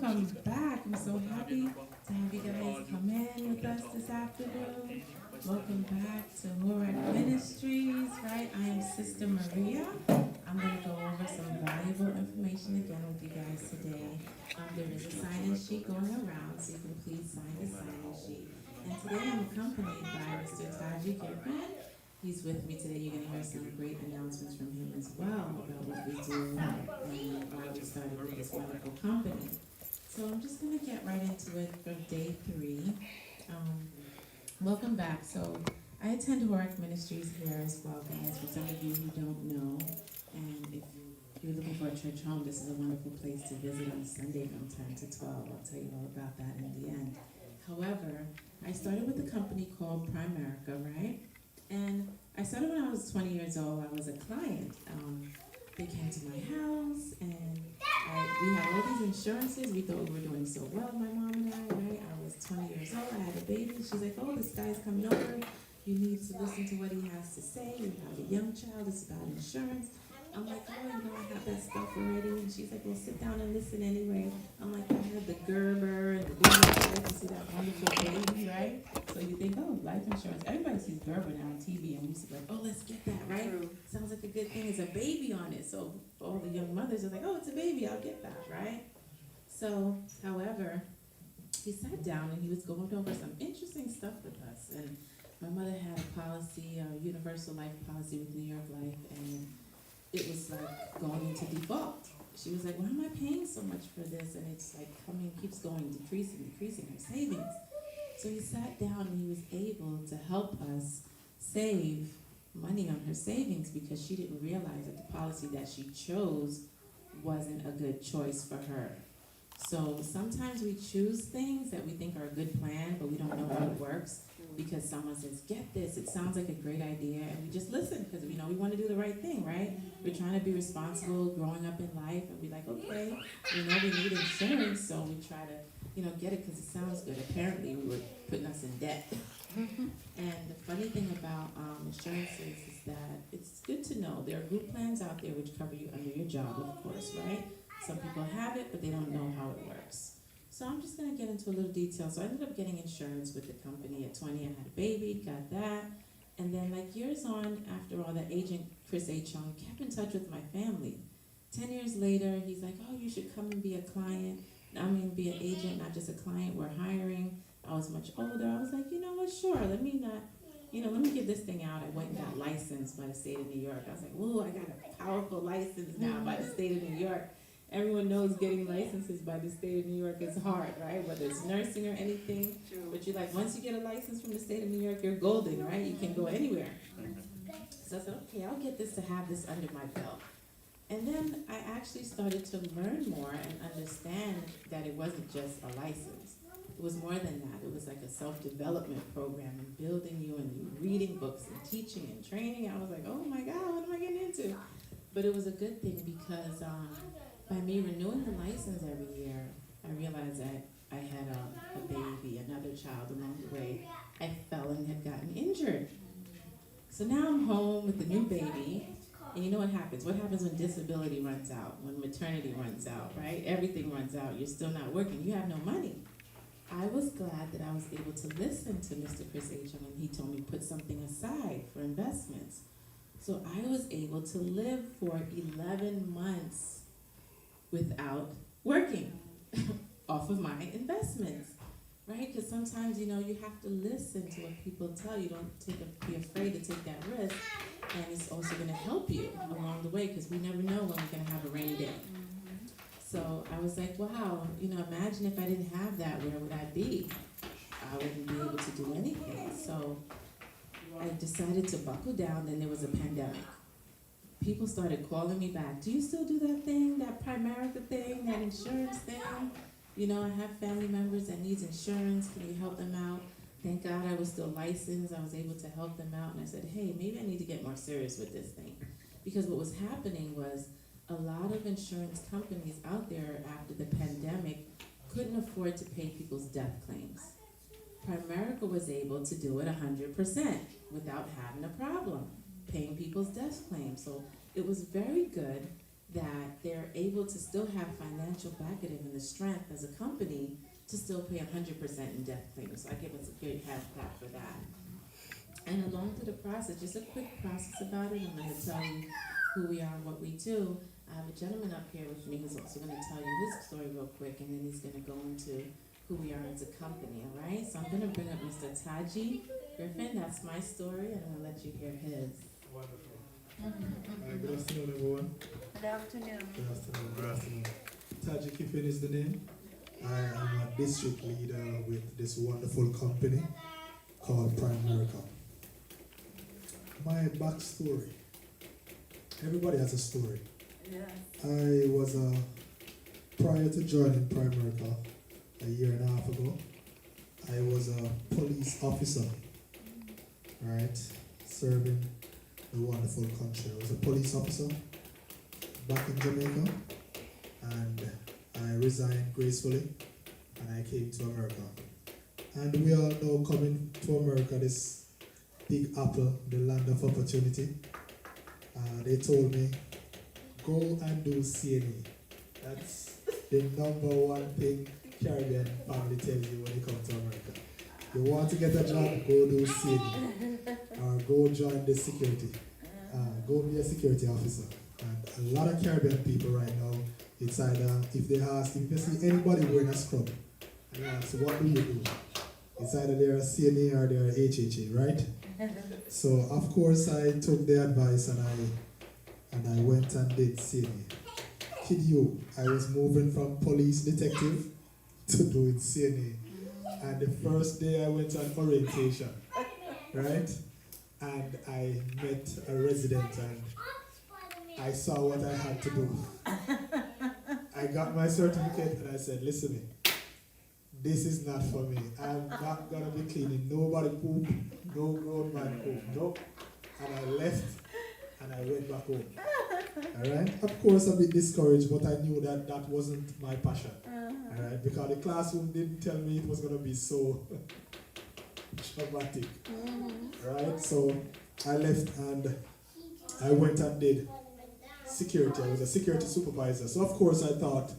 welcome back. I'm so happy to have you guys come in with us this afternoon. Welcome back to HORAC Ministries, right? I am Sister Maria. I'm going to go over some valuable information again with you guys today. There is a sign-in sheet going around, so you can please sign the sign-in sheet. And today I'm accompanied by Mr. Taji Kirkman. He's with me today. You're going to hear some great announcements from him as well about what we do and why we started with this wonderful company. So I'm just going to get right into it for day 3. Welcome back. So I attend HORAC Ministries here as well, guys, for some of you who don't know. And if you're looking for a church home, this is a wonderful place to visit on Sunday from 10 to 12. I'll tell you all about that in the end. However, I started with a company called Primerica, right? And I started when I was 20 years old. I was a client. They came to my house, and we had all these insurances. We thought we were doing so well, my mom and I, right? I was 20 years old. I had a baby. She's like, oh, this guy's coming over. You need to listen to what he has to say. You have a young child. It's about insurance. I'm like, oh, I have that stuff already. And she's like, well, sit down and listen anyway. I'm like, I had the Gerber and the baby. You see that wonderful baby, right? So you think, oh, life insurance. Everybody sees Gerber now on TV, and we used to be like, oh, let's get that, right? True. Sounds like a good thing. It's a baby on it. So all the young mothers are like, oh, it's a baby. I'll get that, right? So, however, he sat down and he was going over some interesting stuff with us. And my mother had a policy, a universal life policy with New York Life, and it was like going into default. She was like, why am I paying so much for this? And it's like keeps going, decreasing her savings. So he sat down and he was able to help us save money on her savings because she didn't realize that the policy that she chose wasn't a good choice for her. So sometimes we choose things that we think are a good plan, but we don't know how it works because someone says, get this, it sounds like a great idea, and we just listen because we know we want to do the right thing, right? We're trying to be responsible growing up in life, and we're like, okay, we know we need insurance, so we try to, get it because it sounds good. Apparently, we were putting us in debt. And the funny thing about insurances is that it's good to know there are group plans out there which cover you under your job, of course, right? Some people have it, but they don't know how it works. So I'm just going to get into a little detail. So I ended up getting insurance with the company at 20. I had a baby, got that. And then like years on, after all, that agent, Chris H. Young, kept in touch with my family. 10 years later, he's like, oh, you should come and be a client. Be an agent, not just a client. We're hiring. I was much older. I was like, you know what, sure, let me give this thing out. I went and got licensed by the state of New York. I was like, whoa, I got a powerful license now by the state of New York. Everyone knows getting licenses by the state of New York is hard, right? Whether it's nursing or anything. True. But you're like, once you get a license from the state of New York, you're golden, right? You can go anywhere. So I said, okay, I'll get this to have this under my belt. And then I actually started to learn more and understand that it wasn't just a license. It was more than that. It was like a self-development program and building you and reading books and teaching and training. I was like, oh my God, what am I getting into? But it was a good thing because by me renewing the license every year, I realized that I had a baby, another child along the way. I fell and had gotten injured. So now I'm home with the new baby, and you know what happens? What happens when disability runs out, when maternity runs out, right? Everything runs out. You're still not working. You have no money. I was glad that I was able to listen to Mr. Chris H. and he told me to put something aside for investments. So I was able to live for 11 months without working off of my investments, right? Because sometimes, you have to listen to what people tell you. Don't be afraid to take that risk, and it's also going to help you along the way because we never know when we're going to have a rainy day. So I was like, wow, imagine if I didn't have that, where would I be? I wouldn't be able to do anything. So I decided to buckle down. Then there was a pandemic. People started calling me back. Do you still do that thing, that Primerica thing, that insurance thing? I have family members that needs insurance. Can you help them out? Thank God I was still licensed. I was able to help them out. And I said, hey, maybe I need to get more serious with this thing. Because what was happening was a lot of insurance companies out there after the pandemic couldn't afford to pay people's death claims. Primerica was able to do it 100% without having a problem paying people's death claims. So it was very good that they're able to still have financial backing and the strength as a company to still pay 100% in death claims. So I give us a good hand clap for that. And along through the process, just a quick process about it, I'm going to tell you who we are and what we do. I have a gentleman up here with me who's also going to tell you his story real quick, and then he's going to go into who we are as a company, all right? So I'm going to bring up Mr. Taji Griffin. That's my story, and I'm going to let you hear his. Wonderful. Good afternoon, everyone. Good afternoon. Good afternoon. Good afternoon. Taji Griffin is the name. I am a district leader with this wonderful company called Primerica. My backstory. Everybody has a story. Yes. I was prior to joining Primerica a year and a half ago, I was a police officer, right, serving the wonderful country. I was a police officer back in Jamaica, and I resigned gracefully, and I came to America. And we all know, coming to America, this big apple, the land of opportunity, they told me, go and do CNA. That's the number one thing Caribbean family tells you when you come to America. You want to get a job, go do CNA. Or go join the security. Go be a security officer. And a lot of Caribbean people right now, it's either, if you see anybody wearing a scrub, and ask, what do you do? It's either they're a CNA or they're a HHA, right? So of course I took the advice and I went and did CNA. Kid you, I was moving from police detective to doing CNA. And the first day I went on orientation, right? And I met a resident and I saw what I had to do. I got my certificate and I said, listen, this is not for me. I'm not gonna be cleaning nobody poop, no grown man poop, nope. And I left and I went back home. Alright? Of course a bit discouraged, but I knew that that wasn't my passion. Alright? Because the classroom didn't tell me it was gonna be so traumatic. Right? So I left and I went and did security. I was a security supervisor. So of course I thought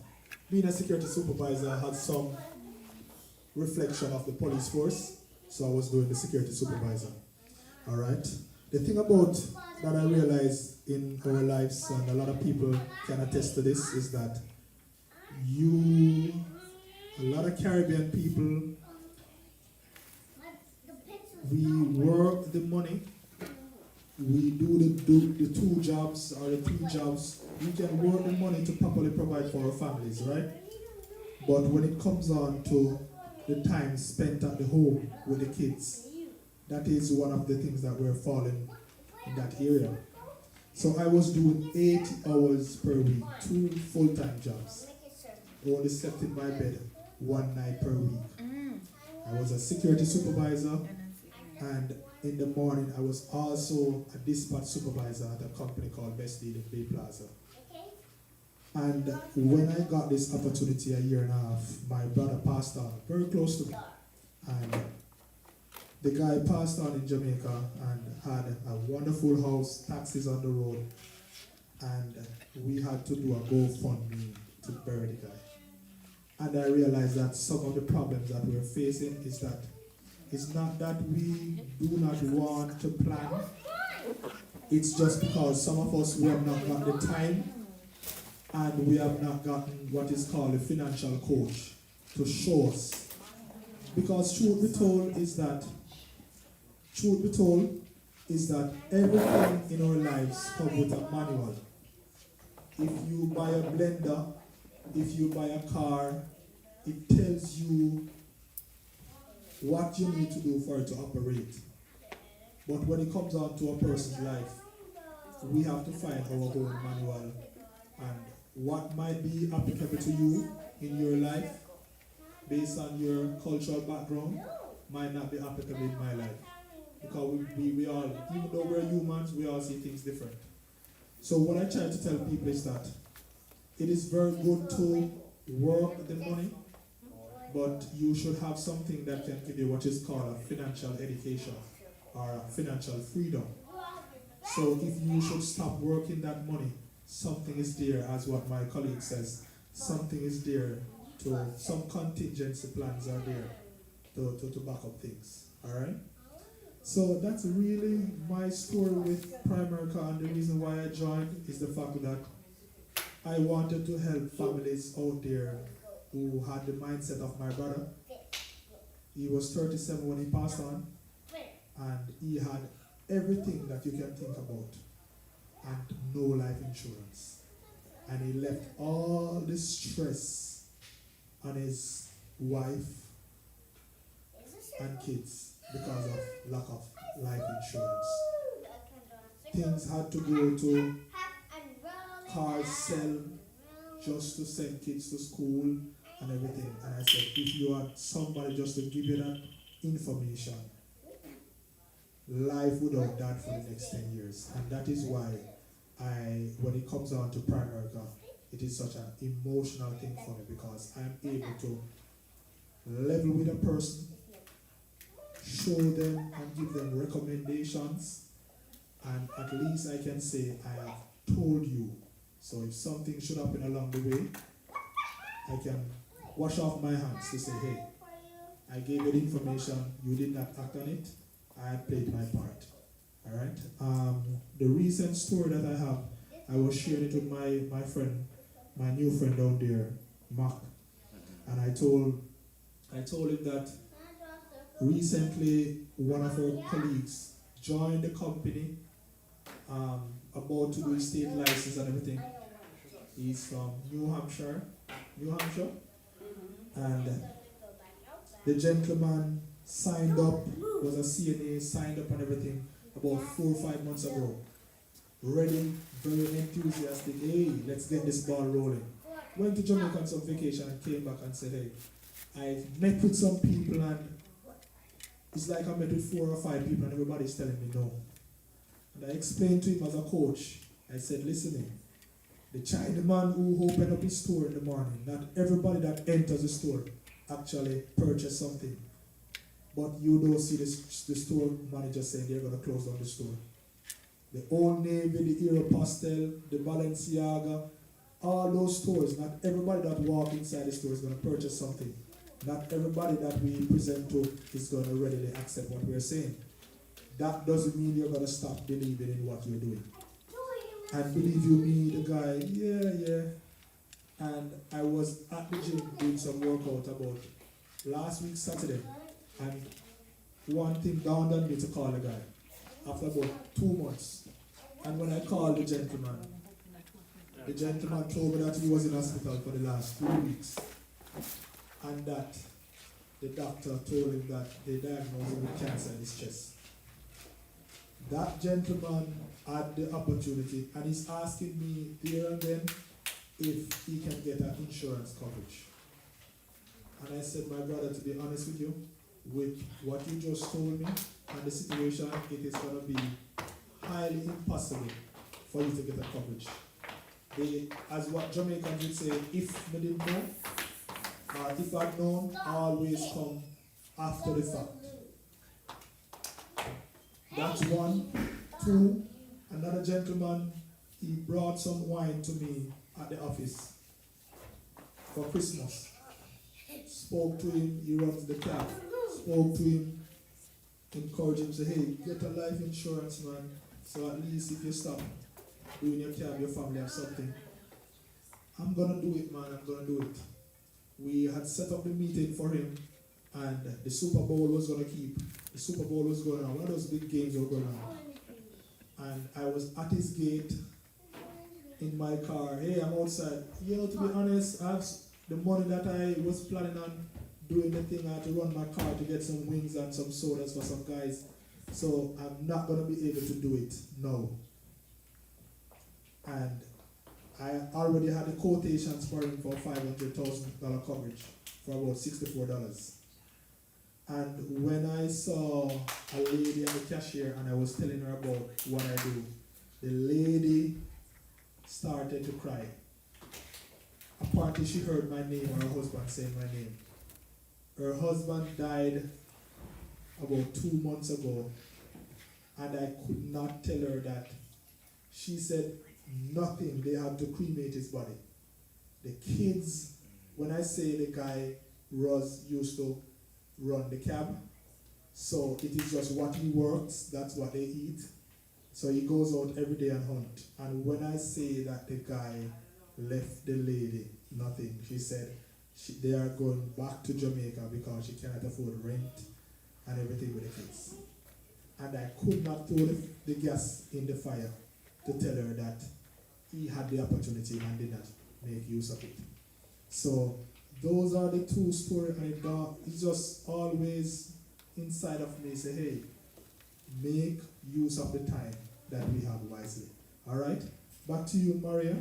being a security supervisor had some reflection of the police force. So I was doing the security supervisor. Alright? The thing about that I realized in our lives, and a lot of people can attest to this, is that a lot of Caribbean people, we work the money, we do the 2 jobs or the 3 jobs, we can work the money to properly provide for our families, right? But when it comes on to the time spent at the home with the kids, that is one of the things that we're falling in that area. So I was doing 8 hours per week, 2 full-time jobs. I only slept in my bed 1 night per week. I was a security supervisor, and in the morning I was also a dispatch supervisor at a company called Best Deal in Bay Plaza. And when I got this opportunity a year and a half, my brother passed on, very close to me. And the guy passed on in Jamaica and had a wonderful house, taxis on the road, and we had to do a GoFundMe to bury the guy. And I realized that some of the problems that we're facing is that it's not that we do not want to plan, it's just because some of us, we have not got the time and we have not gotten what is called a financial coach to show us. Because truth be told is that everything in our lives comes with a manual. If you buy a blender, if you buy a car, it tells you what you need to do for it to operate. But when it comes on to a person's life, we have to find our own manual, and what might be applicable to you in your life based on your cultural background might not be applicable in my life. Because we all, even though we're humans, we all see things different. So what I try to tell people is that it is very good to work the money, but you should have something that can give you what is called a financial education or financial freedom. So if you should stop working that money something is there, as what my colleague says, something is there to, some contingency plans are there to back up things. Alright? So that's really my story with Primerica, and the reason why I joined is the fact that I wanted to help families out there who had the mindset of my brother. He was 37 when he passed on, and he had everything that you can think about and no life insurance. And he left all the stress on his wife and kids because of lack of life insurance. Things had to go to car sell just to send kids to school and everything. And I said, if you had somebody just to give you that information, life without that for the next 10 years. And that is why when it comes down to Primerica, it is such an emotional thing for me, because I'm able to level with a person, show them and give them recommendations, and at least I can say I have told you. So if something should happen along the way, I can wash off my hands to say, hey, I gave you the information, you did not act on it, I played my part. Alright? The recent story that I have, I was sharing it with my friend, my new friend down there, Mark. And I told him that recently one of our colleagues joined the company, about to do his state license and everything. He's from New Hampshire, and the gentleman signed up, was a CNA, signed up and everything about 4 or 5 months ago. Ready, very enthusiastic, hey, let's get this ball rolling. Went to Jamaica on some vacation and came back and said, hey, I met with some people, and it's like I met with 4 or 5 people and everybody's telling me no. And I explained to him as a coach, I said, listen, the Chinaman who opened up his store in the morning, not everybody that enters the store actually purchase something. But you don't see the store manager saying they're going to close down the store. The Old Navy, the Aeropostale, the Balenciaga, all those stores, not everybody that walks inside the store is going to purchase something. Not everybody that we present to is going to readily accept what we're saying. That doesn't mean you're going to stop believing in what you're doing. And believe you me, the guy, yeah. And I was at the gym doing some workout about last week, Saturday. And one thing dawned on me to call the guy after about 2 months. And when I called the gentleman told me that he was in hospital for the last 2 weeks. And that the doctor told him that they diagnosed him with cancer in his chest. That gentleman had the opportunity, and he's asking me there and then if he can get an insurance coverage. And I said, my brother, to be honest with you, with what you just told me and the situation, it is going to be highly impossible for you to get a coverage. As what Jamaicans would say, if we didn't know, or if I'd known, I always come after the fact. That's one. Two, another gentleman, he brought some wine to me at the office for Christmas. Spoke to him, he runs the cab. Spoke to him, encouraged him, say, hey, get a life insurance, man. So at least if you stop doing your cab, your family have something. I'm gonna do it, man, I'm gonna do it. We had set up the meeting for him, and the Super Bowl was gonna keep. The Super Bowl was going on, one of those big games were going on. And I was at his gate in my car. Hey, I'm outside. You know, to be honest, I have the money that I was planning on doing the thing. I had to run my car to get some wings and some sodas for some guys. So I'm not going to be able to do it now. And I already had the quotations for him for $500,000 coverage for about $64. And when I saw a lady at the cashier and I was telling her about what I do, the lady started to cry. Apparently she heard my name, or her husband saying my name. Her husband died about 2 months ago, and I could not tell her that. She said, nothing. They had to cremate his body. The kids, when I say the guy used to run the cab, so it is just what he works, that's what they eat. So he goes out every day and hunt. And when I say that the guy left the lady nothing, she said they are going back to Jamaica because she cannot afford rent and everything with the kids. And I could not throw the gas in the fire to tell her that he had the opportunity and did not make use of it. So those are the two stories, and it's just always inside of me say, hey, make use of the time that we have wisely. All right? Back to you, Maria.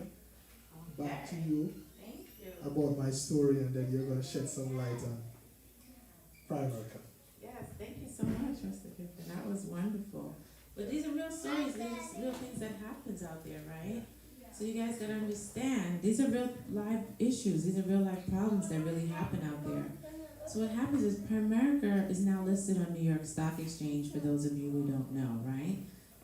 Back to you. Thank you. About my story, and then you're going to shed some light on Primerica. Yes, thank you so much, Mr. Griffin. That was wonderful. But these are real stories. These real things that happens out there, right? So you guys gotta understand, these are real life issues. These are real life problems that really happen out there. So what happens is Primerica is now listed on New York Stock Exchange, for those of you who don't know, right?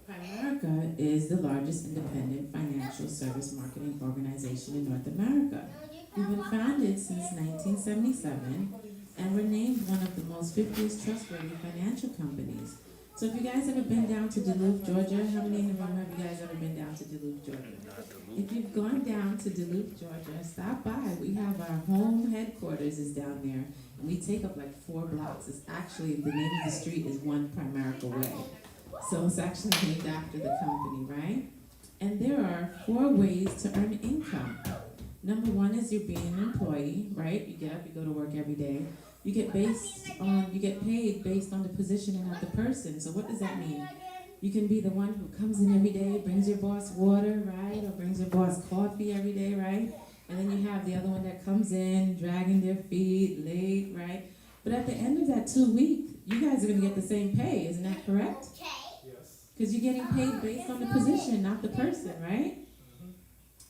Primerica is the largest independent financial service marketing organization in North America. We've been founded since 1977, and we're named one of the most 50 trustworthy financial companies. So if you guys ever been down to Duluth, Georgia, how many in the room have you guys ever been down to Duluth, Georgia? If you've gone down to Duluth, Georgia, stop by. We have our home headquarters is down there, and we take up like 4 blocks. It's actually, the name of the street is One Primerica Way. So it's actually named after the company, right? And there are 4 ways to earn income. Number 1 is you're being an employee, right? You get up, you go to work every day. You get paid based on the position and not the person. So what does that mean? You can be the one who comes in every day, brings your boss water, right? Or brings your boss coffee every day, right? And then you have the other one that comes in, dragging their feet, late, right? But at the end of that 2 weeks, you guys are going to get the same pay. Isn't that correct? Yes. Because you're getting paid based on the position, not the person, right?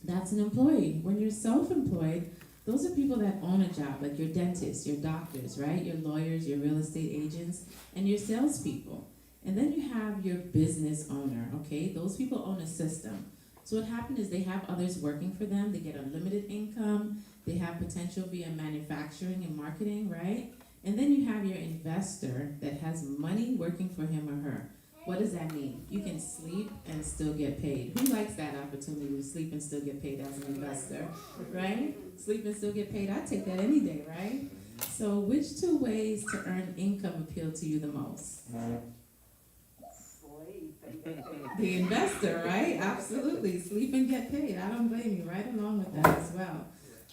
That's an employee. When you're self-employed, those are people that own a job, like your dentists, your doctors, right? Your lawyers, your real estate agents, and your salespeople. And then you have your business owner, okay? Those people own a system. So what happens is they have others working for them. They get unlimited income. They have potential via manufacturing and marketing, right? And then you have your investor that has money working for him or her. What does that mean? You can sleep and still get paid. Who likes that opportunity to sleep and still get paid as an investor, right? Sleep and still get paid. I'd take that any day, right? So which 2 ways to earn income appeal to you the most? The investor, right? Absolutely. Sleep and get paid. I don't blame you. Right along with that as well.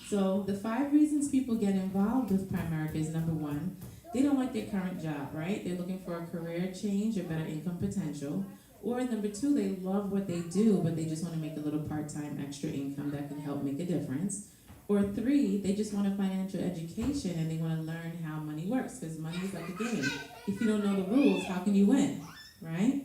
So the 5 reasons people get involved with Primerica is number 1, they don't like their current job, right? They're looking for a career change or better income potential. Or number 2, they love what they do, but they just want to make a little part-time extra income that can help make a difference. Or 3, they just want a financial education and they want to learn how money works, because money is like a game. If you don't know the rules, how can you win, right?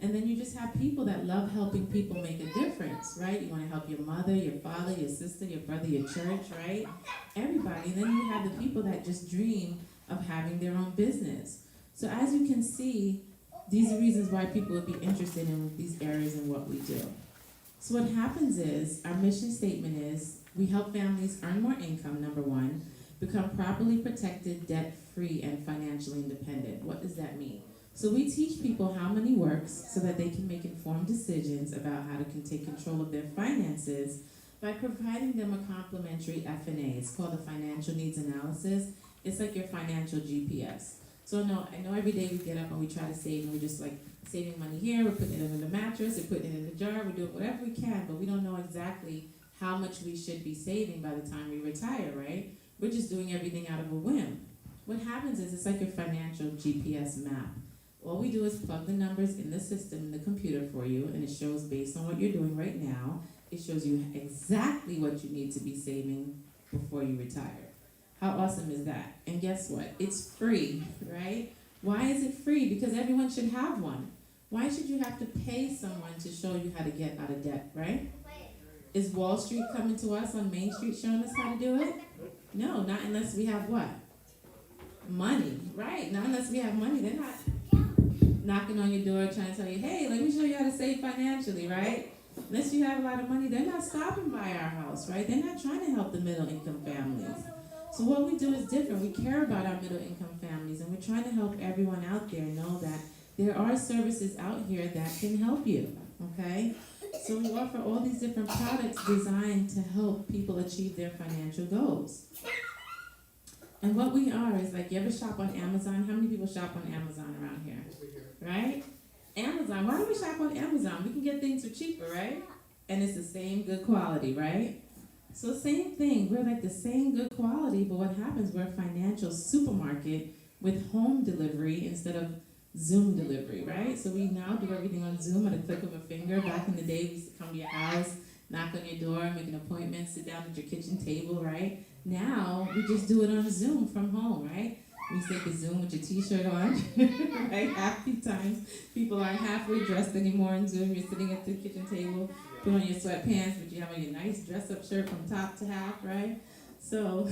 And then you just have people that love helping people make a difference, right? You want to help your mother, your father, your sister, your brother, your church, right? Everybody. And then you have the people that just dream of having their own business. So as you can see, these are reasons why people would be interested in these areas and what we do. So what happens is, our mission statement is, we help families earn more income, number 1, become properly protected, debt-free, and financially independent. What does that mean? So we teach people how money works so that they can make informed decisions about how to take control of their finances by providing them a complimentary F&A. It's called a financial needs analysis. It's like your financial GPS. So I know every day we get up and we try to save, and we're just like saving money here, we're putting it in the mattress, we're putting it in the jar, we're doing whatever we can, but we don't know exactly how much we should be saving by the time we retire, right? We're just doing everything out of a whim. What happens is, it's like your financial GPS map. All we do is plug the numbers in the system, in the computer for you, and it shows based on what you're doing right now, it shows you exactly what you need to be saving before you retire. How awesome is that? And guess what? It's free, right? Why is it free? Because everyone should have one. Why should you have to pay someone to show you how to get out of debt, right? Is Wall Street coming to us on Main Street showing us how to do it? No, not unless we have what? Money, right? Not unless we have money. They're not knocking on your door trying to tell you, hey, let me show you how to save financially, right? Unless you have a lot of money, they're not stopping by our house, right? They're not trying to help the middle income families. So what we do is different. We care about our middle income families, and we're trying to help everyone out there know that there are services out here that can help you, okay? So we offer all these different products designed to help people achieve their financial goals. And what we are is like, you ever shop on Amazon? How many people shop on Amazon around here? Right? Amazon, why do we shop on Amazon? We can get things for cheaper, right? And it's the same good quality, right? So same thing, we're like the same good quality, but what happens, we're a financial supermarket with home delivery instead of Zoom delivery, right? So we now do everything on Zoom at a click of a finger. Back in the day, we used to come to your house, knock on your door, make an appointment, sit down at your kitchen table, right? Now, we just do it on Zoom from home, right? We take a Zoom with your t-shirt on, right? Half the times, people aren't halfway dressed anymore in Zoom. You're sitting at the kitchen table, put on your sweatpants, but you have on your nice dress-up shirt from top to half, right? So,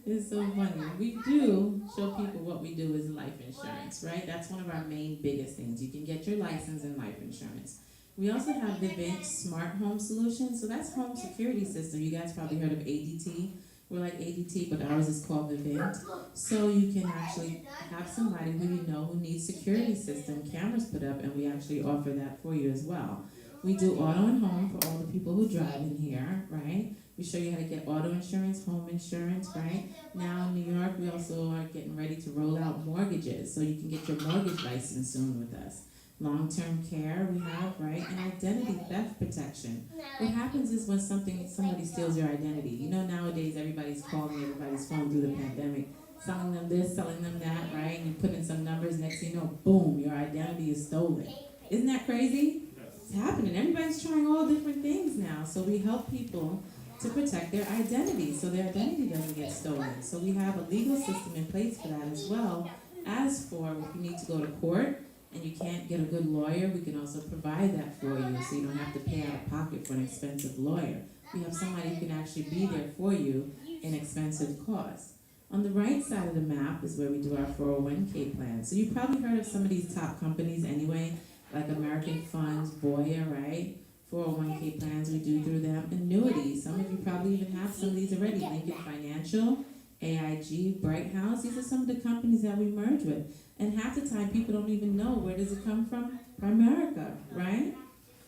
it's so funny. We do show people what we do is life insurance, right? That's one of our main biggest things. You can get your license in life insurance. We also have the Vivint Smart Home Solution. So that's home security system. You guys probably heard of ADT. We're like ADT, but ours is called Vivint. So you can actually have somebody who you know who needs security system, cameras put up, and we actually offer that for you as well. We do auto and home for all the people who drive in here, right? We show you how to get auto insurance, home insurance, right? Now in New York, we also are getting ready to roll out mortgages, so you can get your mortgage license soon with us. Long-term care we have, right? And identity theft protection. What happens is when somebody steals your identity. You know, nowadays everybody's calling everybody's phone through the pandemic, selling them this, selling them that, right? And you put in some numbers, next thing you know, boom, your identity is stolen. Isn't that crazy? It's happening. Everybody's trying all different things now. So we help people to protect their identity so their identity doesn't get stolen. So we have a legal system in place for that as well. As for if you need to go to court and you can't get a good lawyer, we can also provide that for you so you don't have to pay out of pocket for an expensive lawyer. We have somebody who can actually be there for you in expensive costs. On the right side of the map is where we do our 401k plan. So you've probably heard of some of these top companies anyway, like American Funds, Voya, right? 401k plans we do through them. Annuities, some of you probably even have some of these already. Lincoln Financial, AIG, Bright House, these are some of the companies that we merge with. And half the time people don't even know where does it come from? Primerica, right?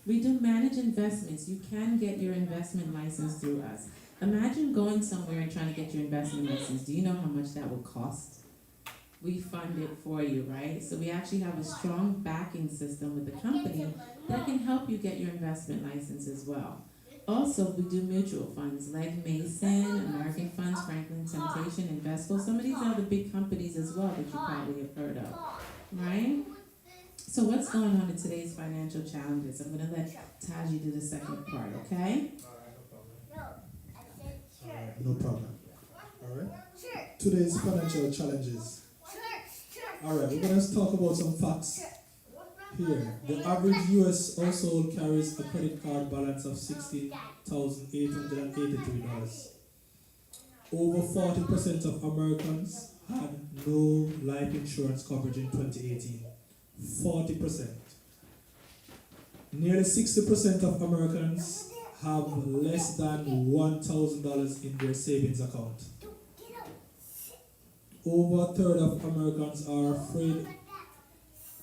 We do manage investments. You can get your investment license through us. Imagine going somewhere and trying to get your investment license. Do you know how much that will cost? We fund it for you, right? So we actually have a strong backing system with the company that can help you get your investment license as well. Also, we do mutual funds, like Mason, American Funds, Franklin Temptation, Invesco. Some of these are the big companies as well that you probably have heard of, right? So what's going on in today's financial challenges? I'm going to let Taji do the second part, okay? No problem. All right. Today's financial challenges. All right, we're going to talk about some facts here. The average U.S. household carries a credit card balance of $60,883. Over 40% of Americans had no life insurance coverage in 2018. 40%. Nearly 60% of Americans have less than $1,000 in their savings account. Over a third of Americans are afraid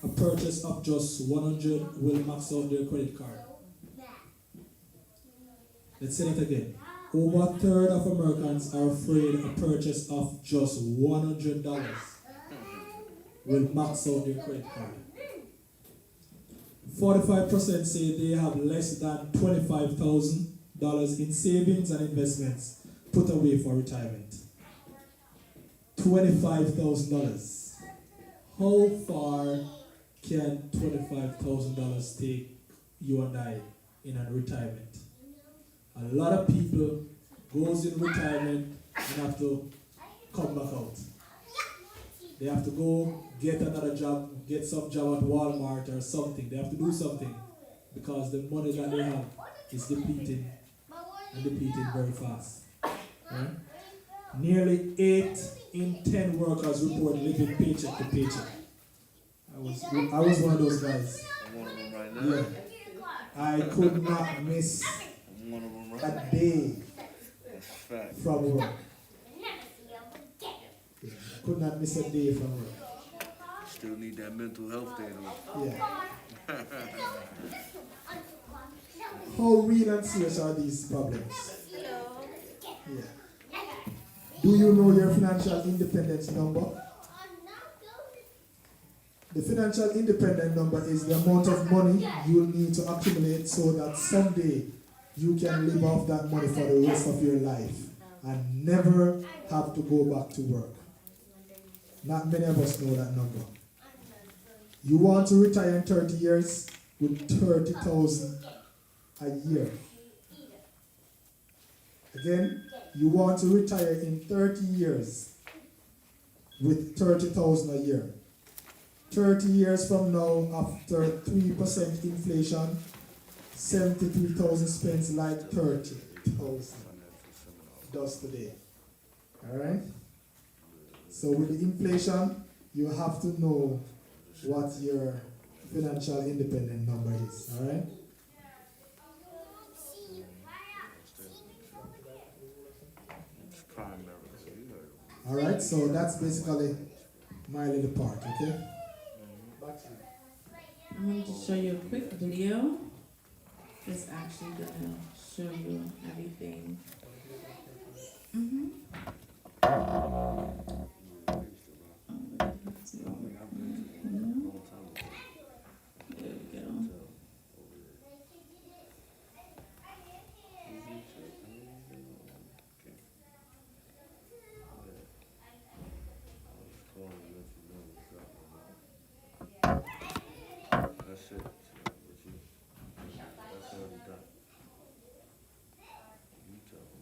a purchase of just $100 will max out their credit card. Let's say that again. Over a third of Americans are afraid a purchase of just $100 will max out their credit card. 45% say they have less than $25,000 in savings and investments put away for retirement. $25,000. How far can $25,000 take you and I in a retirement? A lot of people goes in retirement and have to come back out. They have to go get another job, get some job at Walmart or something. They have to do something because the money that they have is depleting and depleting very fast. Right? Nearly 8 in 10 workers report living paycheck to paycheck. I was one of those guys. I'm one of them right now. Yeah. I could not miss One of them, a right? day That's a fact. from work. Yeah, I could not miss a day from work. Still need that mental health day though. Yeah. How real and serious are these problems? Yeah. Do you know your financial independence number? The financial independent number is the amount of money you will need to accumulate so that someday you can live off that money for the rest of your life and never have to go back to work. Not many of us know that number. You want to retire in 30 years with 30,000 a year. Again, you want to retire in 30 years with 30,000 a year. 30 years from now, after 3% inflation, 73,000 spends like 30,000 does today. Alright? So with the inflation, you have to know what your financial independent number is. Alright? It's Primerica. You heard it. Alright, so that's basically my little part, okay? Back to you. I'm going to show you a quick video. It's actually going to show you everything. Mm-hmm. There we go. That's it. That's already done. You tell them.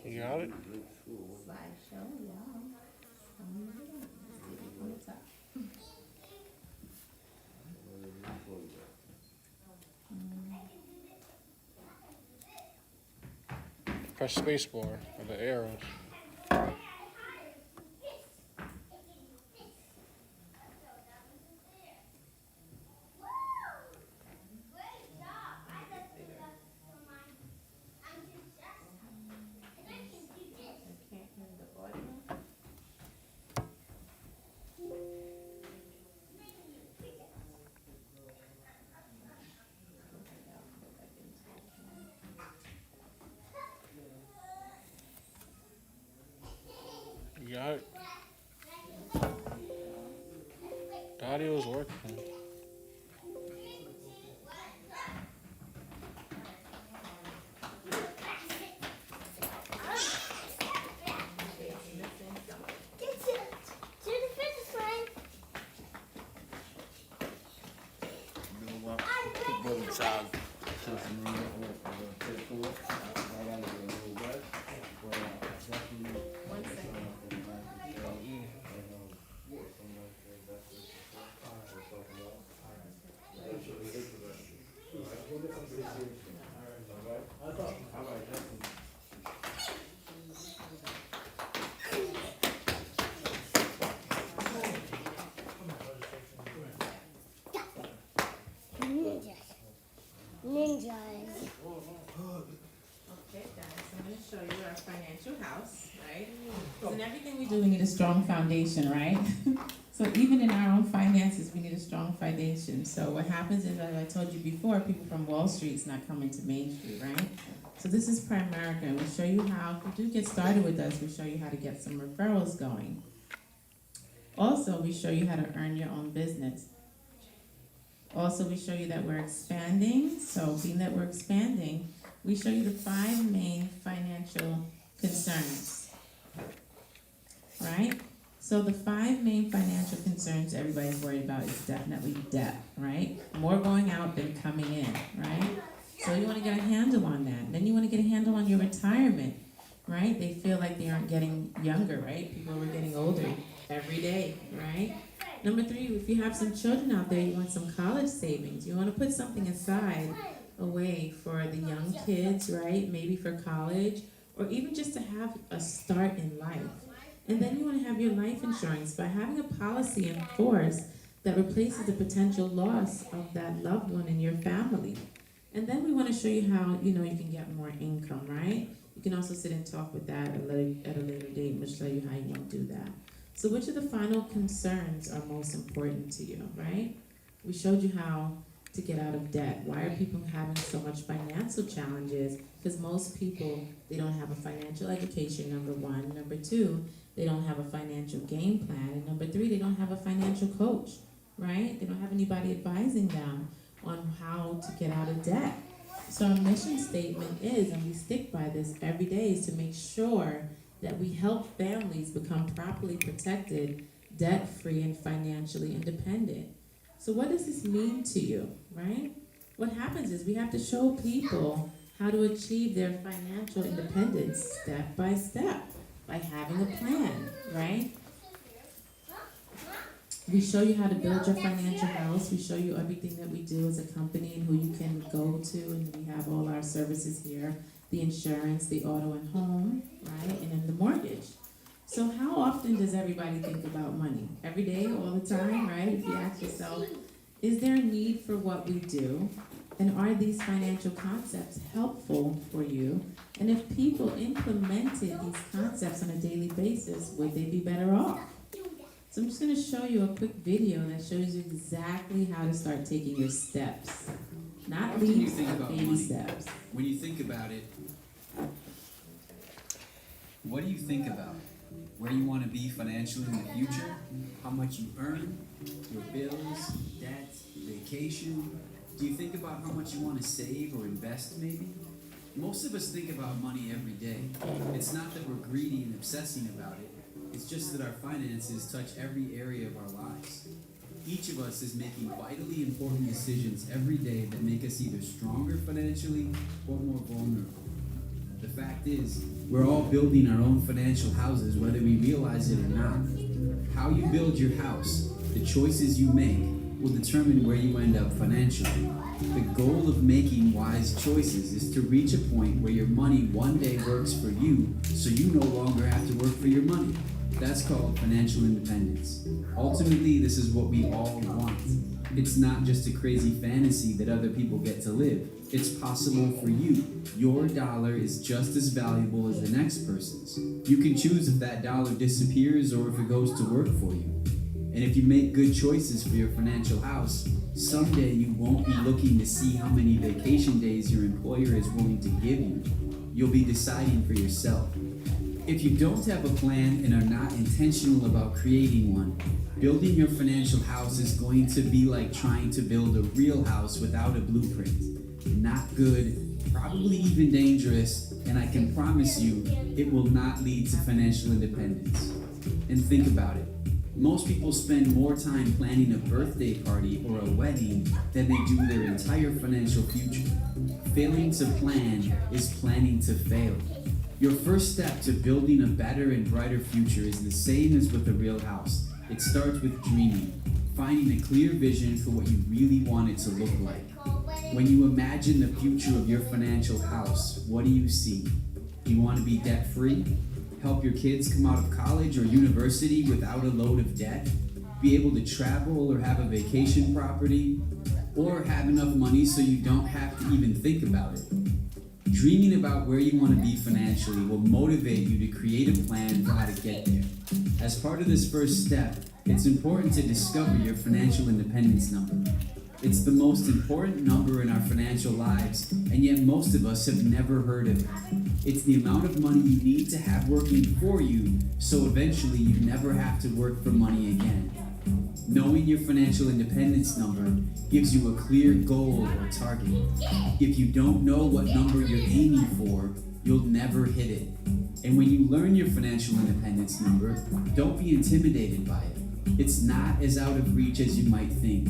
You got it? Slideshow, yeah. On the top. Press spacebar for the arrows. You got it. The audio is working. Ninjas. Okay, guys, I'm going to show you our financial house, right? So in everything we do, we need a strong foundation, right? So even in our own finances, we need a strong foundation. So what happens is, as I told you before, people from Wall Street's not coming to Main Street, right? So this is Primerica, and we'll show you how, if you do get started with us, we'll show you how to get some referrals going. Also, we show you how to earn your own business. Also, we show you that we're expanding. So being that we're expanding, we show you the 5 main financial concerns, right? So the 5 main financial concerns everybody's worried about is definitely debt, right? More going out than coming in, right? So you want to get a handle on that. Then you want to get a handle on your retirement, right? They feel like they aren't getting younger, right? People are getting older every day, right? Number 3, if you have some children out there, you want some college savings. You want to put something aside away for the young kids, right? Maybe for college, or even just to have a start in life. And then you want to have your life insurance. By having a policy in force, that replaces the potential loss of that loved one in your family. And then we want to show you how, you can get more income, right? You can also sit and talk with that at a later date. We'll show you how you want to do that. So which of the final concerns are most important to you, right? We showed you how to get out of debt. Why are people having so much financial challenges? Because most people, they don't have a financial education, number one. Number two, they don't have a financial game plan. And number three, they don't have a financial coach, right? They don't have anybody advising them on how to get out of debt. So our mission statement is, and we stick by this every day, is to make sure that we help families become properly protected, debt-free, and financially independent. So what does this mean to you, right? What happens is we have to show people how to achieve their financial independence step by step by having a plan, right? We show you how to build your financial house. We show you everything that we do as a company and who you can go to, and we have all our services here, the insurance, the auto and home, right, and then the mortgage. So how often does everybody think about money? Every day, all the time, right? If you ask yourself, is there a need for what we do? And are these financial concepts helpful for you? And if people implemented these concepts on a daily basis, would they be better off? So I'm just going to show you a quick video that shows you exactly how to start taking your steps. Not leaps, but baby steps. When you think about it, what do you think about? Where you want to be financially in the future? How much you earn? Your bills, debt, vacation? Do you think about how much you want to save or invest maybe? Most of us think about money every day. It's not that we're greedy and obsessing about it. It's just that our finances touch every area of our lives. Each of us is making vitally important decisions every day that make us either stronger financially or more vulnerable. The fact is, we're all building our own financial houses whether we realize it or not. How you build your house, the choices you make, will determine where you end up financially. The goal of making wise choices is to reach a point where your money one day works for you, so you no longer have to work for your money. That's called financial independence. Ultimately, this is what we all want. It's not just a crazy fantasy that other people get to live. It's possible for you. Your dollar is just as valuable as the next person's. You can choose if that dollar disappears or if it goes to work for you. And if you make good choices for your financial house, someday you won't be looking to see how many vacation days your employer is willing to give you. You'll be deciding for yourself. If you don't have a plan and are not intentional about creating one, building your financial house is going to be like trying to build a real house without a blueprint. Not good, probably even dangerous, and I can promise you it will not lead to financial independence. And think about it. Most people spend more time planning a birthday party or a wedding than they do their entire financial future. Failing to plan is planning to fail. Your first step to building a better and brighter future is the same as with a real house. It starts with dreaming, finding a clear vision for what you really want it to look like. When you imagine the future of your financial house, what do you see? Do you want to be debt-free? Help your kids come out of college or university without a load of debt? Be able to travel or have a vacation property? Or have enough money so you don't have to even think about it? Dreaming about where you want to be financially will motivate you to create a plan for how to get there. As part of this first step, it's important to discover your financial independence number. It's the most important number in our financial lives, and yet most of us have never heard of it. It's the amount of money you need to have working for you, so eventually you never have to work for money again. Knowing your financial independence number gives you a clear goal or target. If you don't know what number you're aiming for, you'll never hit it. And when you learn your financial independence number, don't be intimidated by it. It's not as out of reach as you might think.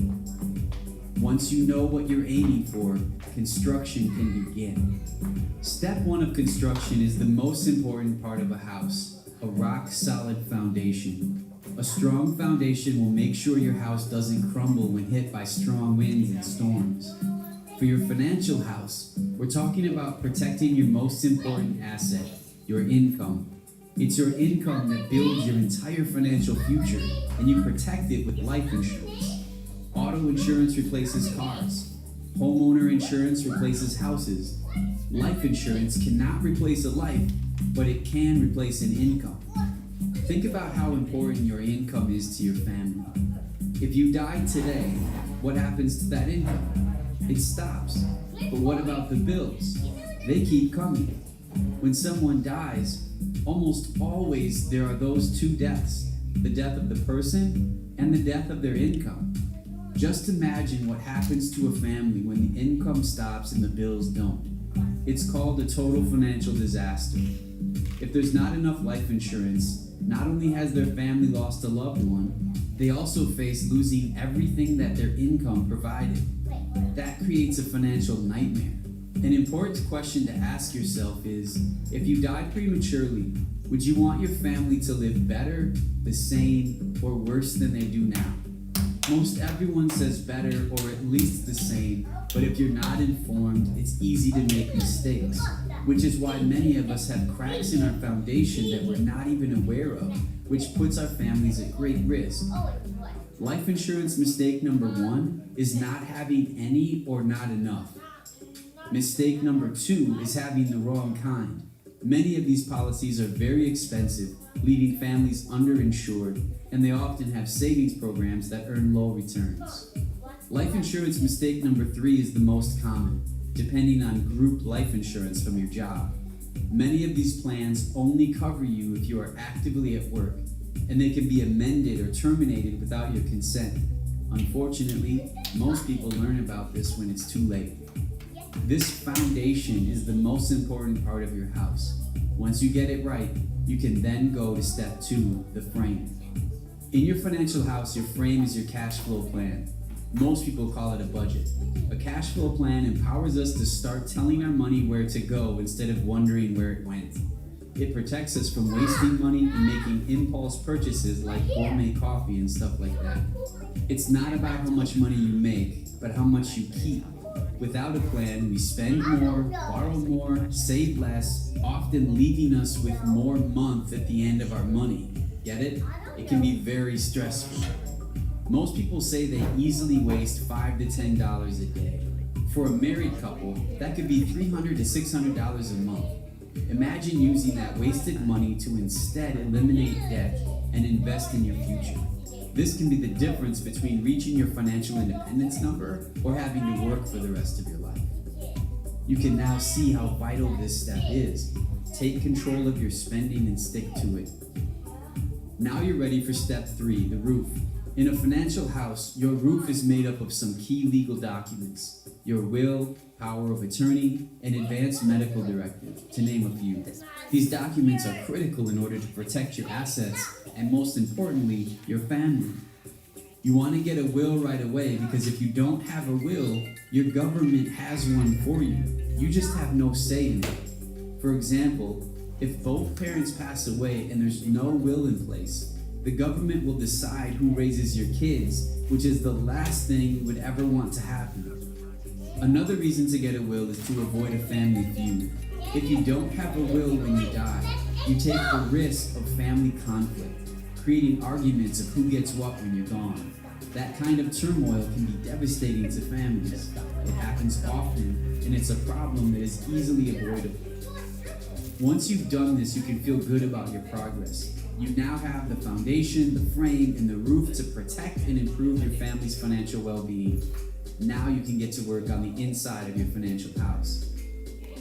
Once you know what you're aiming for, construction can begin. Step 1 of construction is the most important part of a house, a rock-solid foundation. A strong foundation will make sure your house doesn't crumble when hit by strong winds and storms. For your financial house, we're talking about protecting your most important asset, your income. It's your income that builds your entire financial future, and you protect it with life insurance. Auto insurance replaces cars. Homeowner insurance replaces houses. Life insurance cannot replace a life, but it can replace an income. Think about how important your income is to your family. If you die today, what happens to that income? It stops. But what about the bills? They keep coming. When someone dies, almost always there are those two deaths, the death of the person and the death of their income. Just imagine what happens to a family when the income stops and the bills don't. It's called a total financial disaster. If there's not enough life insurance, not only has their family lost a loved one, they also face losing everything that their income provided. That creates a financial nightmare. An important question to ask yourself is, if you died prematurely, would you want your family to live better, the same, or worse than they do now? Most everyone says better or at least the same, but if you're not informed, it's easy to make mistakes, which is why many of us have cracks in our foundation that we're not even aware of, which puts our families at great risk. Life insurance mistake number 1 is not having any or not enough. Mistake number 2 is having the wrong kind. Many of these policies are very expensive, leaving families underinsured, and they often have savings programs that earn low returns. Life insurance mistake number 3 is the most common, depending on group life insurance from your job. Many of these plans only cover you if you are actively at work, and they can be amended or terminated without your consent. Unfortunately, most people learn about this when it's too late. This foundation is the most important part of your house. Once you get it right, you can then go to step 2, the frame. In your financial house, your frame is your cash flow plan. Most people call it a budget. A cash flow plan empowers us to start telling our money where to go instead of wondering where it went. It protects us from wasting money and making impulse purchases like gourmet coffee and stuff like that. It's not about how much money you make, but how much you keep. Without a plan, we spend more, borrow more, save less, often leaving us with more month at the end of our money. Get it? It can be very stressful. Most people say they easily waste $5 to $10 a day. For a married couple, that could be $300 to $600 a month. Imagine using that wasted money to instead eliminate debt and invest in your future. This can be the difference between reaching your financial independence number or having to work for the rest of your life. You can now see how vital this step is. Take control of your spending and stick to it. Now you're ready for step 3, the roof. In a financial house, your roof is made up of some key legal documents: your will, power of attorney, and advanced medical directive, to name a few. These documents are critical in order to protect your assets and, most importantly, your family. You want to get a will right away because if you don't have a will, your government has one for you. You just have no say in it. For example, if both parents pass away and there's no will in place, the government will decide who raises your kids, which is the last thing you would ever want to happen. Another reason to get a will is to avoid a family feud. If you don't have a will when you die, you take the risk of family conflict, creating arguments of who gets what when you're gone. That kind of turmoil can be devastating to families. It happens often, and it's a problem that is easily avoidable. Once you've done this, you can feel good about your progress. You now have the foundation, the frame, and the roof to protect and improve your family's financial well-being. Now you can get to work on the inside of your financial house.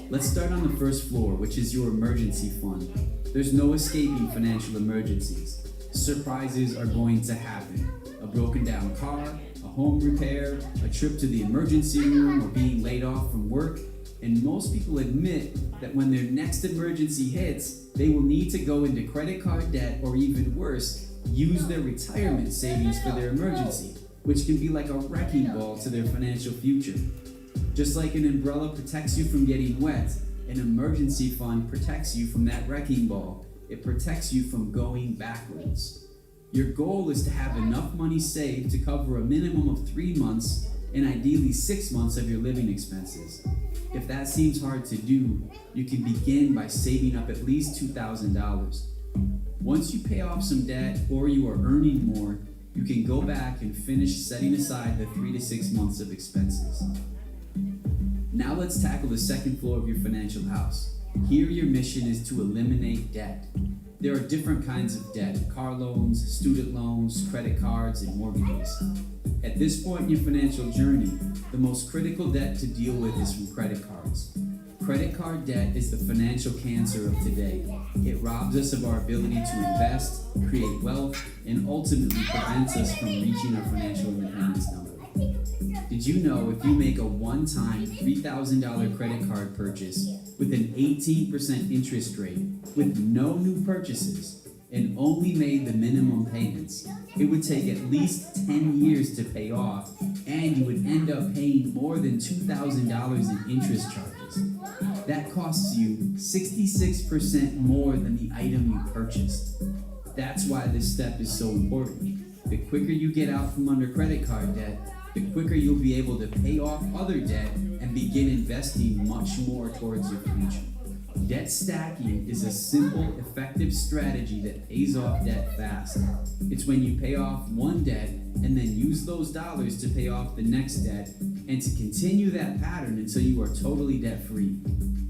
Let's start on the first floor, which is your emergency fund. There's no escaping financial emergencies. Surprises are going to happen. A broken down car, a home repair, a trip to the emergency room, or being laid off from work. And most people admit that when their next emergency hits, they will need to go into credit card debt, or even worse, use their retirement savings for their emergency, which can be like a wrecking ball to their financial future. Just like an umbrella protects you from getting wet, an emergency fund protects you from that wrecking ball. It protects you from going backwards. Your goal is to have enough money saved to cover a minimum of 3 months and ideally 6 months of your living expenses. If that seems hard to do, you can begin by saving up at least $2,000. Once you pay off some debt or you are earning more, you can go back and finish setting aside the 3 to 6 months of expenses. Now let's tackle the second floor of your financial house. Here your mission is to eliminate debt. There are different kinds of debt: car loans, student loans, credit cards, and mortgages. At this point in your financial journey, the most critical debt to deal with is from credit cards. Credit card debt is the financial cancer of today. It robs us of our ability to invest, create wealth, and ultimately prevents us from reaching our financial independence number. Did you know if you make a one-time $3,000 credit card purchase with an 18% interest rate with no new purchases and only made the minimum payments, it would take at least 10 years to pay off, and you would end up paying more than $2,000 in interest charges. That costs you 66% more than the item you purchased. That's why this step is so important. The quicker you get out from under credit card debt, the quicker you'll be able to pay off other debt and begin investing much more towards your future. Debt stacking is a simple, effective strategy that pays off debt fast. It's when you pay off one debt and then use those dollars to pay off the next debt, and to continue that pattern until you are totally debt-free.